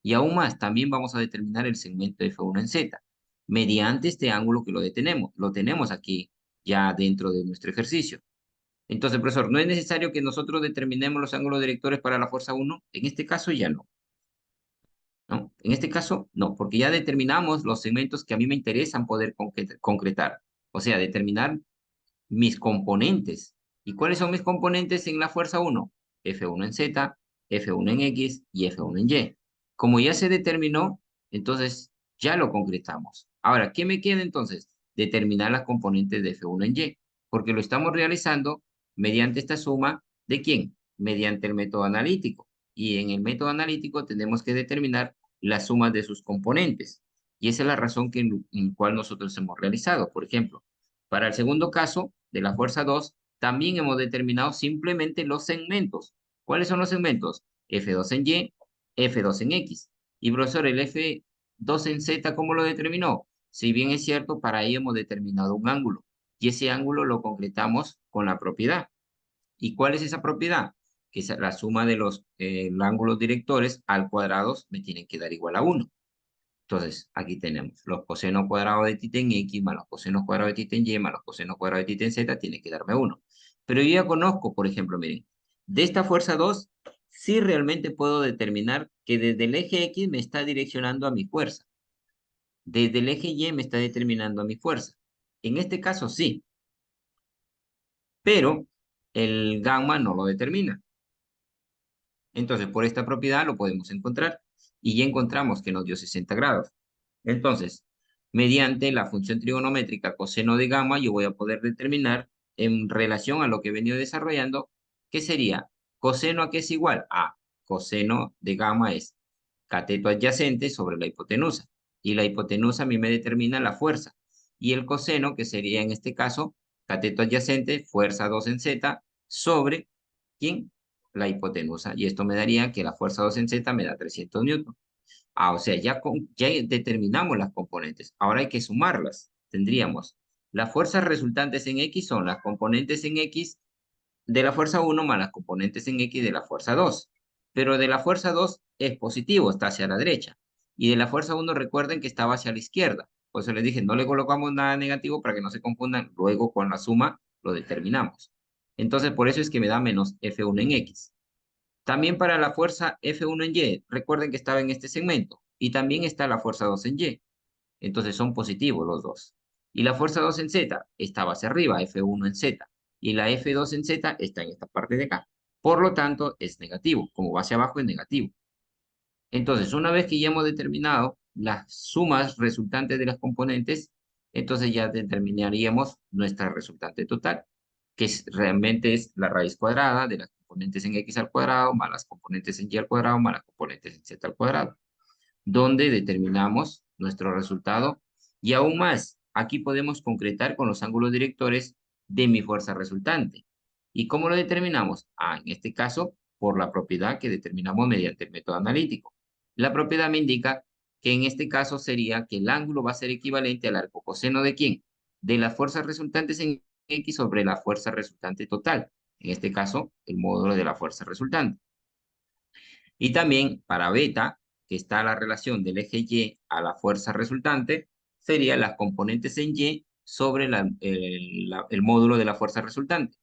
Y aún más, también vamos a determinar el segmento F1 en Z, mediante este ángulo que lo tenemos aquí ya dentro de nuestro ejercicio. Entonces, profesor, ¿no es necesario que nosotros determinemos los ángulos directores para la fuerza 1? En este caso ya no, ¿no? En este caso no, porque ya determinamos los segmentos que a mí me interesan poder concretar. O sea, determinar mis componentes. ¿Y cuáles son mis componentes en la fuerza 1? F1 en Z, F1 en X y F1 en Y. Como ya se determinó, entonces ya lo concretamos. Ahora, ¿qué me queda entonces? Determinar las componentes de F1 en Y, porque lo estamos realizando mediante esta suma ¿de quién? Mediante el método analítico. Y en el método analítico tenemos que determinar la suma de sus componentes. Y esa es la razón en cual nosotros hemos realizado. Por ejemplo, para el segundo caso de la fuerza 2, también hemos determinado simplemente los segmentos. ¿Cuáles son los segmentos? F2 en Y, F2 en X. Y profesor, el F2 en Z, ¿cómo lo determinó? Si bien es cierto, para ello hemos determinado un ángulo. Y ese ángulo lo concretamos con la propiedad. ¿Y cuál es esa propiedad? Que es la suma de los ángulos directores al cuadrado me tienen que dar igual a 1. Entonces, aquí tenemos los cosenos cuadrados de θ en X más los cosenos cuadrados de θ en Y más los cosenos cuadrados de θ en Z tiene que darme 1. Pero yo ya conozco, por ejemplo, miren, de esta fuerza 2, sí realmente puedo determinar que desde el eje X me está direccionando a mi fuerza. Desde el eje Y me está determinando a mi fuerza. En este caso sí, pero el gamma no lo determina. Entonces, por esta propiedad lo podemos encontrar. Y ya encontramos que nos dio 60 grados. Entonces, mediante la función trigonométrica coseno de gamma, yo voy a poder determinar en relación a lo que he venido desarrollando, ¿qué sería? ¿Coseno a qué es igual? A coseno de gamma es cateto adyacente sobre la hipotenusa. Y la hipotenusa a mí me determina la fuerza. Y el coseno, que sería en este caso, cateto adyacente, fuerza 2 en Z, sobre, ¿quién? La hipotenusa. Y esto me daría que la fuerza 2 en Z me da 300 newton. Ah, o sea, ya determinamos las componentes. Ahora hay que sumarlas. Tendríamos las fuerzas resultantes en X son las componentes en X de la fuerza 1 más las componentes en X de la fuerza 2. Pero de la fuerza 2 es positivo, está hacia la derecha. Y de la fuerza 1 recuerden que estaba hacia la izquierda. Por eso les dije, no le colocamos nada negativo para que no se confundan. Luego con la suma lo determinamos. Entonces, por eso es que me da menos F1 en X. También para la fuerza F1 en Y, recuerden que estaba en este segmento. Y también está la fuerza 2 en Y. Entonces son positivos los dos. Y la fuerza 2 en Z estaba hacia arriba, F1 en Z. Y la F2 en Z está en esta parte de acá. Por lo tanto, es negativo. Como va hacia abajo, es negativo. Entonces, una vez que ya hemos determinado las sumas resultantes de las componentes, entonces ya determinaríamos nuestra resultante total, que realmente es la raíz cuadrada de las componentes en X al cuadrado, más las componentes en Y al cuadrado, más las componentes en Z al cuadrado, donde determinamos nuestro resultado. Y aún más, aquí podemos concretar con los ángulos directores de mi fuerza resultante. ¿Y cómo lo determinamos? En este caso, por la propiedad que determinamos mediante el método analítico. La propiedad me indica que en este caso sería que el ángulo va a ser equivalente al arco coseno de ¿quién? De las fuerzas resultantes en X sobre la fuerza resultante total. En este caso, el módulo de la fuerza resultante. Y también para beta, que está la relación del eje Y a la fuerza resultante, serían las componentes en Y sobre el módulo de la fuerza resultante.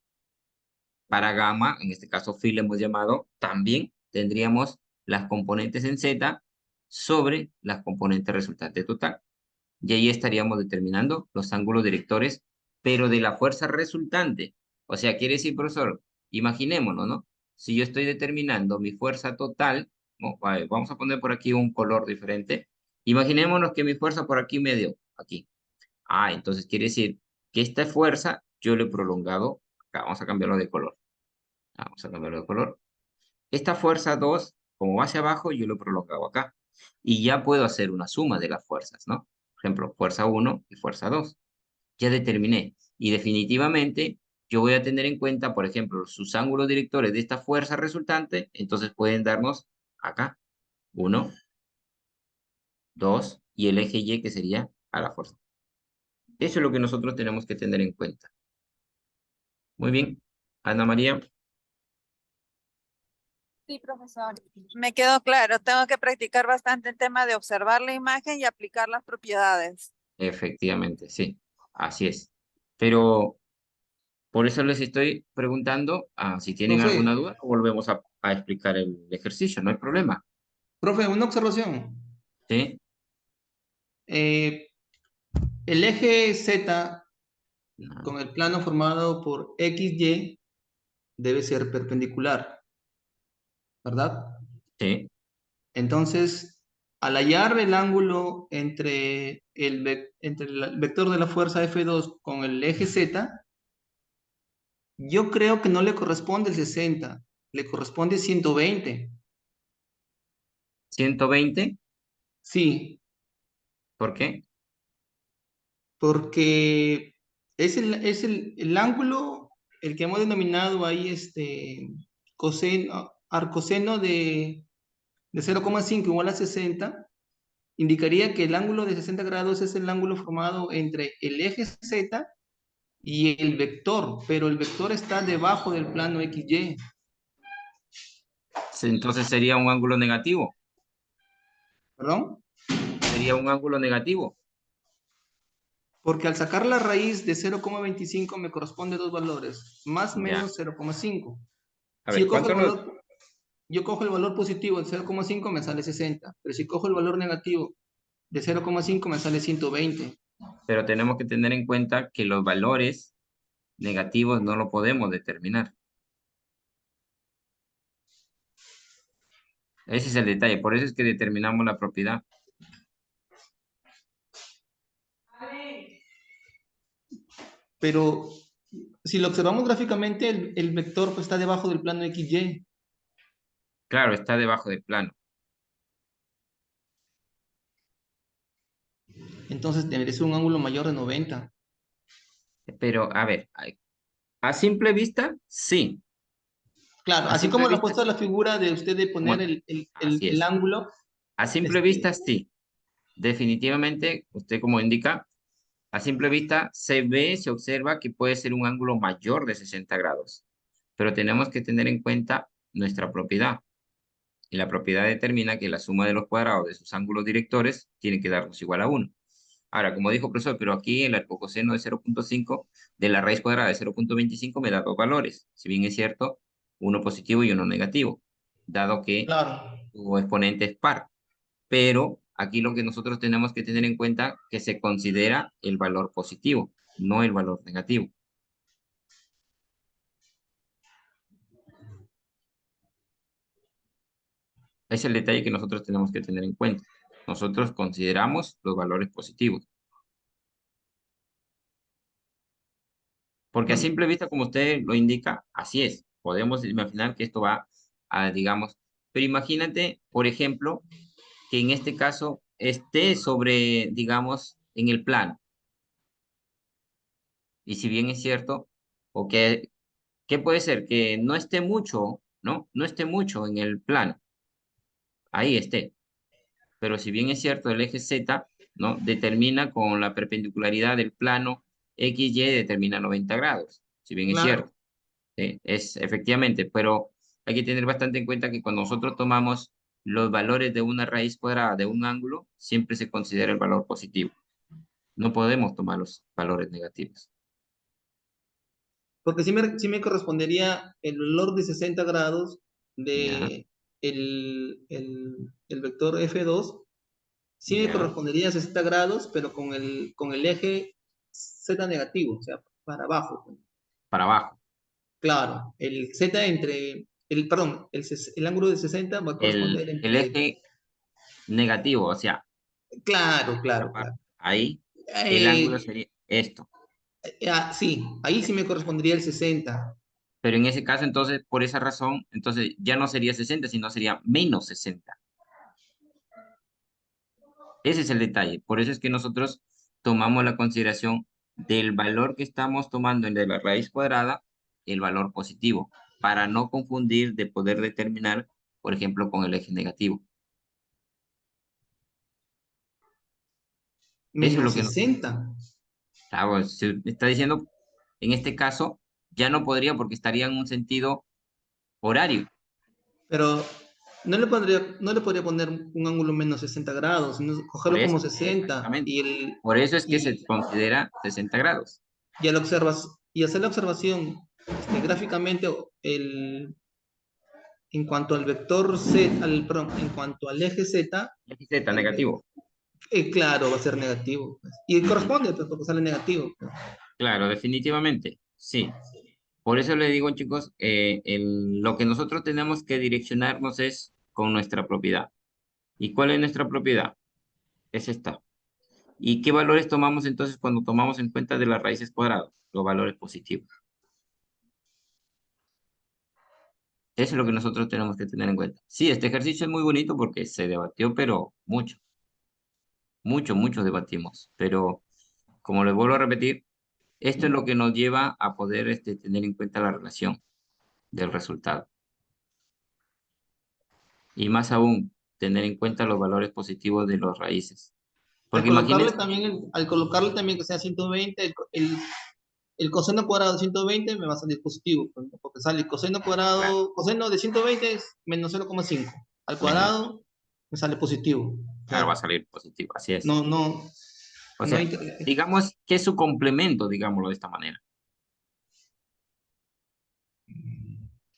Para gamma, en este caso phi le hemos llamado, también tendríamos las componentes en Z sobre las componentes resultante total. Y ahí estaríamos determinando los ángulos directores, pero de la fuerza resultante. O sea, quiere decir, profesor, imaginémonos, ¿no? Si yo estoy determinando mi fuerza total, ¿no? Vamos a poner por aquí un color diferente. Imaginémonos que mi fuerza por aquí me dio, aquí. Entonces quiere decir que esta fuerza yo le he prolongado acá. Vamos a cambiarlo de color. Vamos a cambiarlo de color. Esta fuerza 2, como va hacia abajo, yo lo he prolongado acá. Y ya puedo hacer una suma de las fuerzas, ¿no? Por ejemplo, fuerza 1 y fuerza 2. Ya determiné. Y definitivamente yo voy a tener en cuenta, por ejemplo, sus ángulos directores de esta fuerza resultante. Entonces pueden darnos acá 1, 2 y el eje Y que sería a la fuerza. Eso es lo que nosotros tenemos que tener en cuenta. Muy bien. Ana María. Sí, profesor. Me quedó claro, tengo que practicar bastante el tema de observar la imagen y aplicar las propiedades. Efectivamente, sí. Así es. Pero por eso les estoy preguntando si tienen Profe, alguna duda, volvemos a explicar el ejercicio, no hay problema. profe, una observación. ¿Sí? El eje Z No. con el plano formado por XY debe ser perpendicular, ¿verdad? Sí. Entonces, al hallar el ángulo entre entre el vector de la fuerza F2 con el eje Z, yo creo que no le corresponde el 60, le corresponde 120. 120, Sí, ¿por qué? porque es el ángulo, el que hemos denominado ahí coseno, arcoseno de 0,5 igual a 60, indicaría que el ángulo de 60 grados es el ángulo formado entre el eje Z y el vector, pero el vector está debajo del plano XY. Entonces sería un ángulo negativo. ¿Perdón? Sería un ángulo negativo. Porque al sacar la raíz de 0,25 me corresponde dos valores, más Ya. menos 0,5. A Si ver, yo cojo ¿cuánto el nos, valor, yo cojo el valor positivo de 0,5 me sale 60, pero si cojo el valor negativo de 0,5 me sale 120. Pero tenemos que tener en cuenta que los valores negativos no lo podemos determinar. Ese es el detalle, por eso es que determinamos la propiedad. Pero si lo observamos gráficamente, el vector pues, está debajo del plano XY. Claro, está debajo del plano. Entonces debería ser un ángulo mayor de 90. Pero, a ver, a simple vista, sí. Claro, A así simple como lo ha vista, puesto la figura de usted de poner bueno, el así es. ángulo. A simple este, vista, sí. Definitivamente, usted como indica, a simple vista se ve, se observa que puede ser un ángulo mayor de 60 grados. Pero tenemos que tener en cuenta nuestra propiedad. Y la propiedad determina que la suma de los cuadrados de sus ángulos directores tiene que darnos igual a 1. Ahora, como dijo el profesor, pero aquí el arcocoseno de 0,5 de la raíz cuadrada de 0,25 me da dos valores. Si bien es cierto, uno positivo y uno negativo, dado que claro. su exponente es par. Pero aquí lo que nosotros tenemos que tener en cuenta que se considera el valor positivo, no el valor negativo. Es el detalle que nosotros tenemos que tener en cuenta. Nosotros consideramos los valores positivos. Porque a simple vista, como usted lo indica, así es. Podemos imaginar que esto va a, digamos, pero imagínate, por ejemplo, que en este caso esté sobre, digamos, en el plano. Y si bien es cierto, o que, ¿qué puede ser? Que no esté mucho, ¿no? No esté mucho en el plano. Ahí esté. Pero si bien es cierto, el eje Z, ¿no? Determina con la perpendicularidad del plano XY, determina 90 grados. Si bien es Claro. cierto. Es efectivamente, pero hay que tener bastante en cuenta que cuando nosotros tomamos los valores de una raíz cuadrada de un ángulo, siempre se considera el valor positivo. No podemos tomar los valores negativos. Porque sí me correspondería el valor de 60 grados Ya, de el vector F2. Sí me ya, correspondería a 60 grados, pero con el eje Z negativo, o sea, para abajo. para abajo. Claro, el Z perdón, el ángulo de 60 va a corresponder El entre, eje negativo, o sea, claro, esta claro, claro. parte, ahí, el ángulo Eh, sería esto. sí, ahí sí me correspondería el 60. Pero en ese caso, entonces, por esa razón, entonces ya no sería 60, sino sería menos 60. Ese es el detalle. Por eso es que nosotros tomamos la consideración del valor que estamos tomando en de la raíz cuadrada, el valor positivo, para no confundir de poder determinar, por ejemplo, con el eje negativo. Eso es Menos lo que nos 60. se está diciendo. En este caso, ya no podría porque estaría en un sentido horario. Pero no le podría poner un ángulo menos 60 grados, sino Por cogerlo como eso, 60 exactamente. Por eso es que se y, considera 60 grados. y hacer la observación gráficamente en cuanto al vector Z, perdón, en cuanto al eje Z, Eje Z el ve- negativo. claro, va a ser negativo, pues. Y corresponde, pues, porque sale negativo, pues. Claro, definitivamente, sí. Por eso le digo, chicos, lo que nosotros tenemos que direccionarnos es con nuestra propiedad. ¿Y cuál es nuestra propiedad? Es esta. ¿Y qué valores tomamos entonces cuando tomamos en cuenta de las raíces cuadradas? Los valores positivos. Eso es lo que nosotros tenemos que tener en cuenta. Sí, este ejercicio es muy bonito porque se debatió, pero mucho, mucho debatimos. Pero como les vuelvo a repetir, esto es lo que nos lleva a poder tener en cuenta la relación del resultado. Y más aún, tener en cuenta los valores positivos de los raíces. Porque imagínense, Al colocarle también que sea 120, el coseno cuadrado de 120 me va a salir positivo, pues, ¿no? Porque sale coseno claro, cuadrado, coseno de 120 es menos 0,5. Al menos, cuadrado me sale positivo. O claro, va a sea, salir positivo, así es. no, no, O no sea, hay, digamos que es su complemento, digámoslo de esta manera.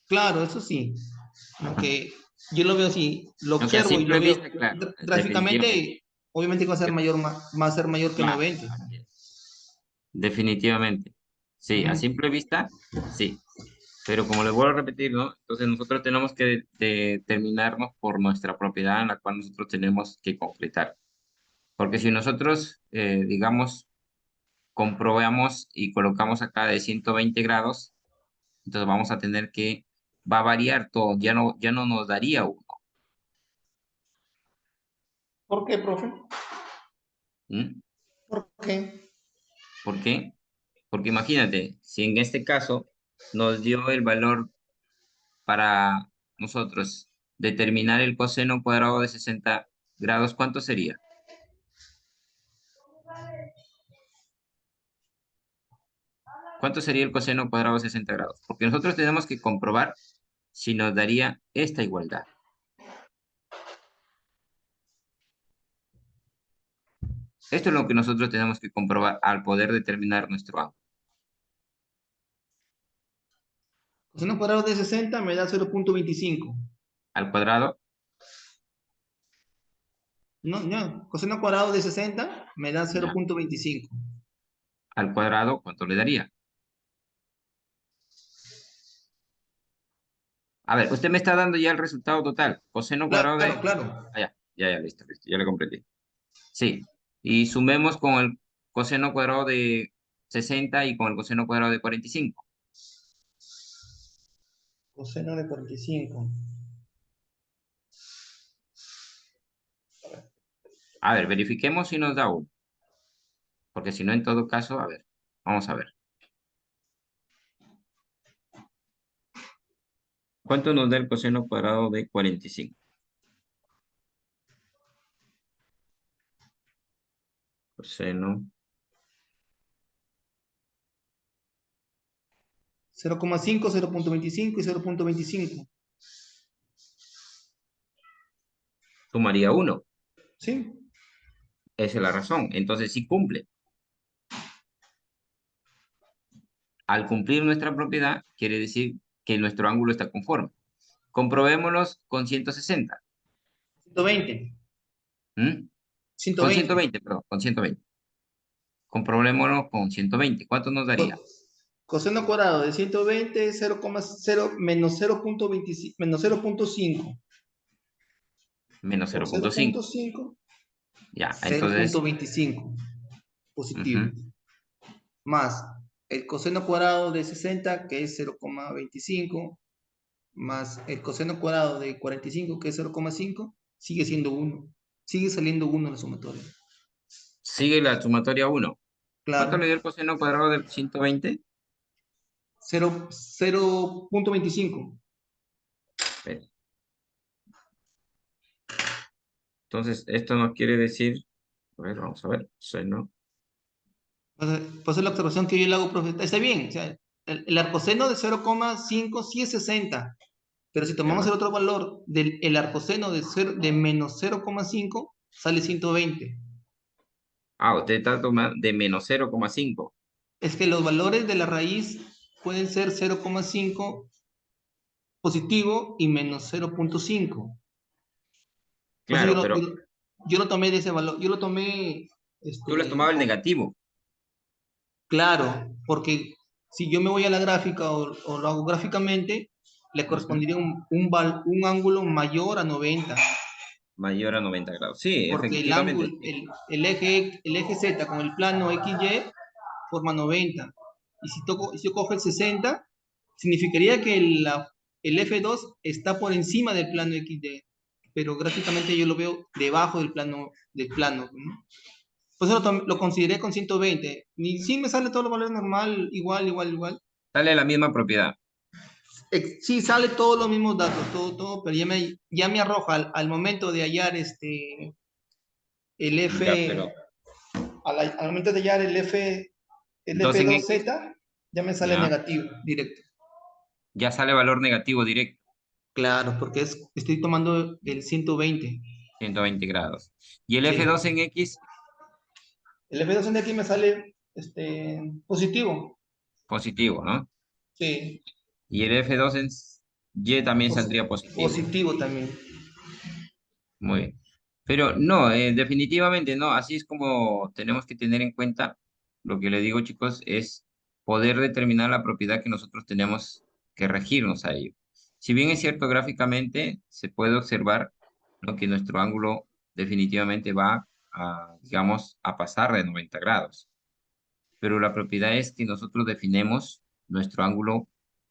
claro, eso sí. Aunque yo lo veo así, lo O sea, a observo y simple lo veo vista, claro, definitivamente. gráficamente, obviamente va a ser mayor, va a ser mayor que Claro, 90. definitivamente. Sí, a Ujú. simple vista, sí. Pero como les vuelvo a repetir, ¿no? Entonces nosotros tenemos que determinarnos por nuestra propiedad en la cual nosotros tenemos que concretar. Porque si nosotros, digamos, comprobamos y colocamos acá de 120 grados, entonces vamos a tener que, va a variar todo, ya no nos daría uno. ¿Por qué, profe? ¿Mm? ¿Por qué? ¿Por qué? Porque imagínate, si en este caso nos dio el valor para nosotros determinar el coseno cuadrado de 60 grados, ¿cuánto sería? ¿Cuánto sería el coseno cuadrado de 60 grados? Porque nosotros tenemos que comprobar si nos daría esta igualdad. Esto es lo que nosotros tenemos que comprobar al poder determinar nuestro ángulo. Coseno cuadrado de 60 me da 0.25. Al cuadrado, No, no. Coseno cuadrado de 60 me da ya. 0.25. Al cuadrado, ¿cuánto le daría? A ver, usted me está dando ya el resultado total. Coseno cuadrado de... Claro, claro. Ah, ya, listo, ya le comprendí. Sí, y sumemos con el coseno cuadrado de 60 y con el coseno cuadrado de 45. Coseno de 45. A ver, verifiquemos si nos da 1. Porque si no, en todo caso, a ver, vamos a ver. ¿Cuánto nos da el coseno cuadrado de 45? Coseno 0,5, 0.25 y 0.25. sumaría 1. ¿Sí? Esa es la razón. Entonces sí cumple. Al cumplir nuestra propiedad, quiere decir que nuestro ángulo está conforme. Comprobémoslos con 160. 120. ¿Mm? Con 120. 120, perdón, con 120. Comprobémoslo con 120. ¿Cuánto nos daría? Coseno cuadrado de 120 es 0,0 menos 0.25 menos 0.5 Menos por 0.5. 0.5, Ya, entonces, 0.25 positivo. ujú, Más el coseno cuadrado de 60, que es 0,25, más el coseno cuadrado de 45, que es 0,5, sigue siendo 1. Sigue saliendo 1 la sumatoria. sigue la sumatoria 1. ¿Cuánto le Claro. dio el coseno cuadrado de 120? 0.25. Entonces, esto nos quiere decir, a ver, vamos a ver, seno. Pues es la observación que yo le hago, profe. Está bien, o sea, el arcoseno de 0,5 sí es 60, pero si tomamos Ya. el otro valor del arcoseno de menos 0,5, sale 120. Ah, usted está tomando de menos 0,5. Es que los valores de la raíz pueden ser 0,5 positivo y menos 0.5. Pues Claro, pero yo lo tomé de ese valor, yo lo tomé, tú le has tomado el negativo. claro, porque si yo me voy a la gráfica o lo hago gráficamente, le Ujú. correspondería un ángulo mayor a 90, Mayor a 90 grados. Sí, porque el efectivamente. ángulo, el eje Z con el plano XY forma 90. Y si yo cojo el 60, significaría que el F2 está por encima del plano XY, pero gráficamente yo lo veo debajo del plano, ¿no? Pues eso lo consideré con 120. Y sí me sale todo lo valor normal, igual. Sale la misma propiedad. Sí, sale todos los mismos datos, todo, pero ya me arroja al momento de hallar el Ya, F, pero al momento de hallar el 2 en X, F2Z, ya me sale ya, negativo, directo. ya sale valor negativo directo, Claro, porque estoy tomando el 120. 120 grados. Y el Sí. F2 en X, El F2 de aquí me sale positivo. positivo, ¿no? Sí. Y el F2 en Y también saldría positivo. Positivo también. Muy bien. Pero no, definitivamente no. Así es como tenemos que tener en cuenta, lo que le digo, chicos, es poder determinar la propiedad que nosotros tenemos que regirnos a ello. Si bien es cierto gráficamente, se puede observar, ¿no?, que nuestro ángulo definitivamente va a, digamos, a pasar de 90 grados. Pero la propiedad es que nosotros definemos nuestro ángulo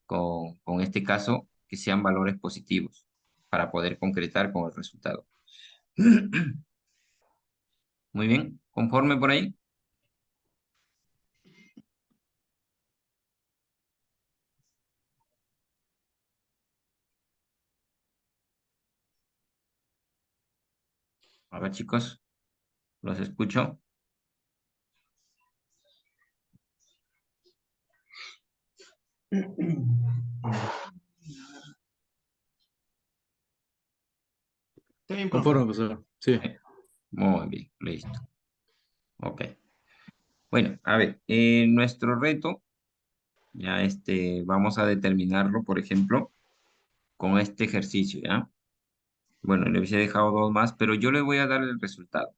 con este caso, que sean valores positivos para poder concretar con el resultado. Muy bien, ¿conforme por ahí? A ver, chicos, los escucho. Está bien, Conforme, profe. profesor. Sí. Muy bien, listo. Ok. Bueno, a ver, nuestro reto, ya vamos a determinarlo, por ejemplo, con este ejercicio, ¿ya? Bueno, le hubiese dejado dos más, pero yo le voy a dar el resultado,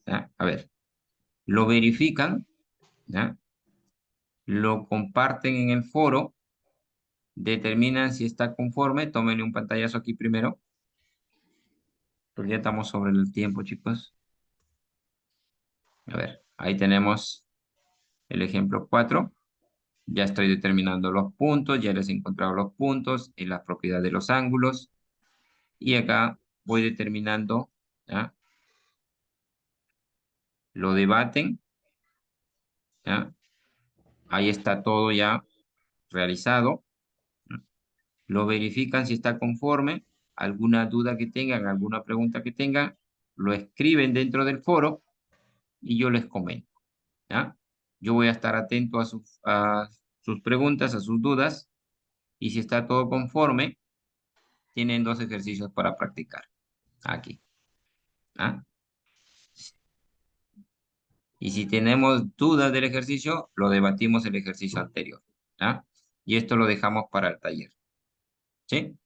¿ya? A ver, lo verifican, ¿ya? Lo comparten en el foro, determinan si está conforme, tómenle un pantallazo aquí primero, porque ya estamos sobre el tiempo, chicos. A ver, ahí tenemos el ejemplo 4. Ya estoy determinando los puntos, ya les he encontrado los puntos y las propiedades de los ángulos. Y acá voy determinando, ¿ya? Lo debaten, ¿ya? Ahí está todo ya realizado. Lo verifican si está conforme. Alguna duda que tengan, alguna pregunta que tengan, lo escriben dentro del foro y yo les comento, ¿ya? Yo voy a estar atento a sus preguntas, a sus dudas, y si está todo conforme, tienen 2 ejercicios para practicar aquí, ¿ah? Y si tenemos dudas del ejercicio, lo debatimos el ejercicio anterior, ¿ah? Y esto lo dejamos para el taller, ¿sí?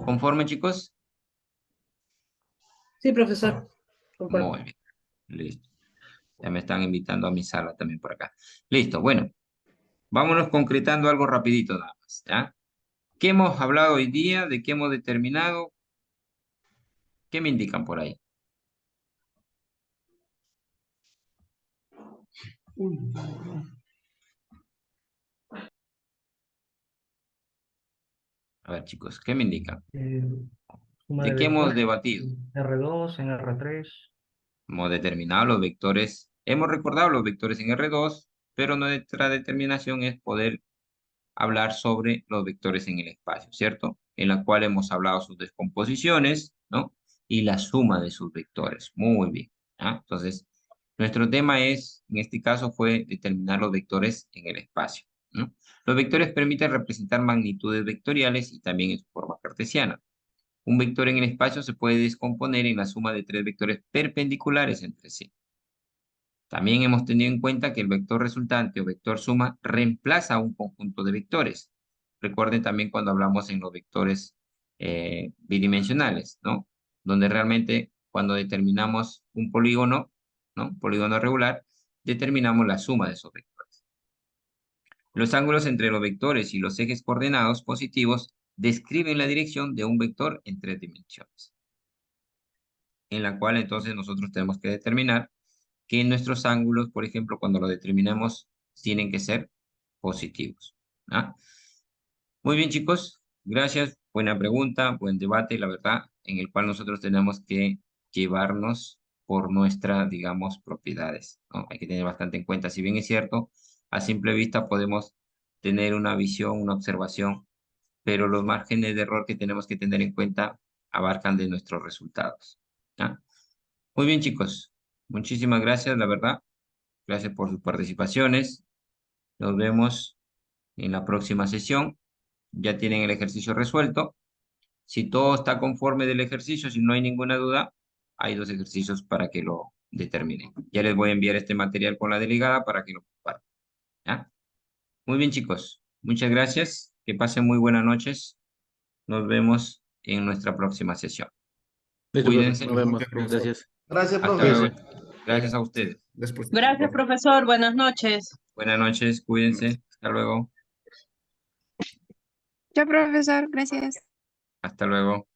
¿Conforme, chicos? Sí, profesor. Concuerdo. Muy bien, listo. Ya me están invitando a mi sala también por acá. Listo, bueno, vámonos concretando algo rapidito nada más, ¿ya? ¿Qué hemos hablado hoy día? ¿De qué hemos determinado? ¿Qué me indican por ahí? A ver, chicos, ¿qué me indican? Suma ¿De de qué hemos vectores debatido? en R2, en R3. Hemos determinado los vectores, hemos recordado los vectores en R2, pero nuestra determinación es poder hablar sobre los vectores en el espacio, ¿cierto? En la cual hemos hablado sus descomposiciones, ¿no? Y la suma de sus vectores. Muy bien, ¿ah? Entonces, nuestro tema es, en este caso, fue determinar los vectores en el espacio, ¿no? Los vectores permiten representar magnitudes vectoriales y también en su forma cartesiana. Un vector en el espacio se puede descomponer en la suma de 3 vectores perpendiculares entre sí. También hemos tenido en cuenta que el vector resultante o vector suma reemplaza un conjunto de vectores. Recuerden también cuando hablamos en los vectores bidimensionales, ¿no? Donde realmente cuando determinamos un polígono, ¿no? Un polígono regular, determinamos la suma de esos vectores. Los ángulos entre los vectores y los ejes coordenados positivos describen la dirección de un vector en 3 dimensiones, en la cual entonces nosotros tenemos que determinar que nuestros ángulos, por ejemplo, cuando lo determinemos, tienen que ser positivos, ¿ah? Muy bien, chicos, gracias, buena pregunta, buen debate, la verdad, en el cual nosotros tenemos que llevarnos por nuestras, digamos, propiedades, ¿no? Hay que tener bastante en cuenta, si bien es cierto, a simple vista podemos tener una visión, una observación, pero los márgenes de error que tenemos que tener en cuenta abarcan de nuestros resultados, ¿ah? Muy bien, chicos. Muchísimas gracias, la verdad. Gracias por sus participaciones. Nos vemos en la próxima sesión. Ya tienen el ejercicio resuelto. Si todo está conforme del ejercicio, si no hay ninguna duda, hay 2 ejercicios para que lo determinen. Ya les voy a enviar este material con la delegada para que lo compartan, ¿ya? Muy bien, chicos. Muchas gracias. Que pasen muy buenas noches. Nos vemos en nuestra próxima sesión. Listo, profe, Cuídense. nos vemos. Gracias, profesor. Gracias. Gracias, Hasta profe. luego. Gracias a ustedes. Después. Gracias, profesor. Buenas noches. Buenas noches. Cuídense. Hasta luego. Ya, profesor, gracias. Hasta luego.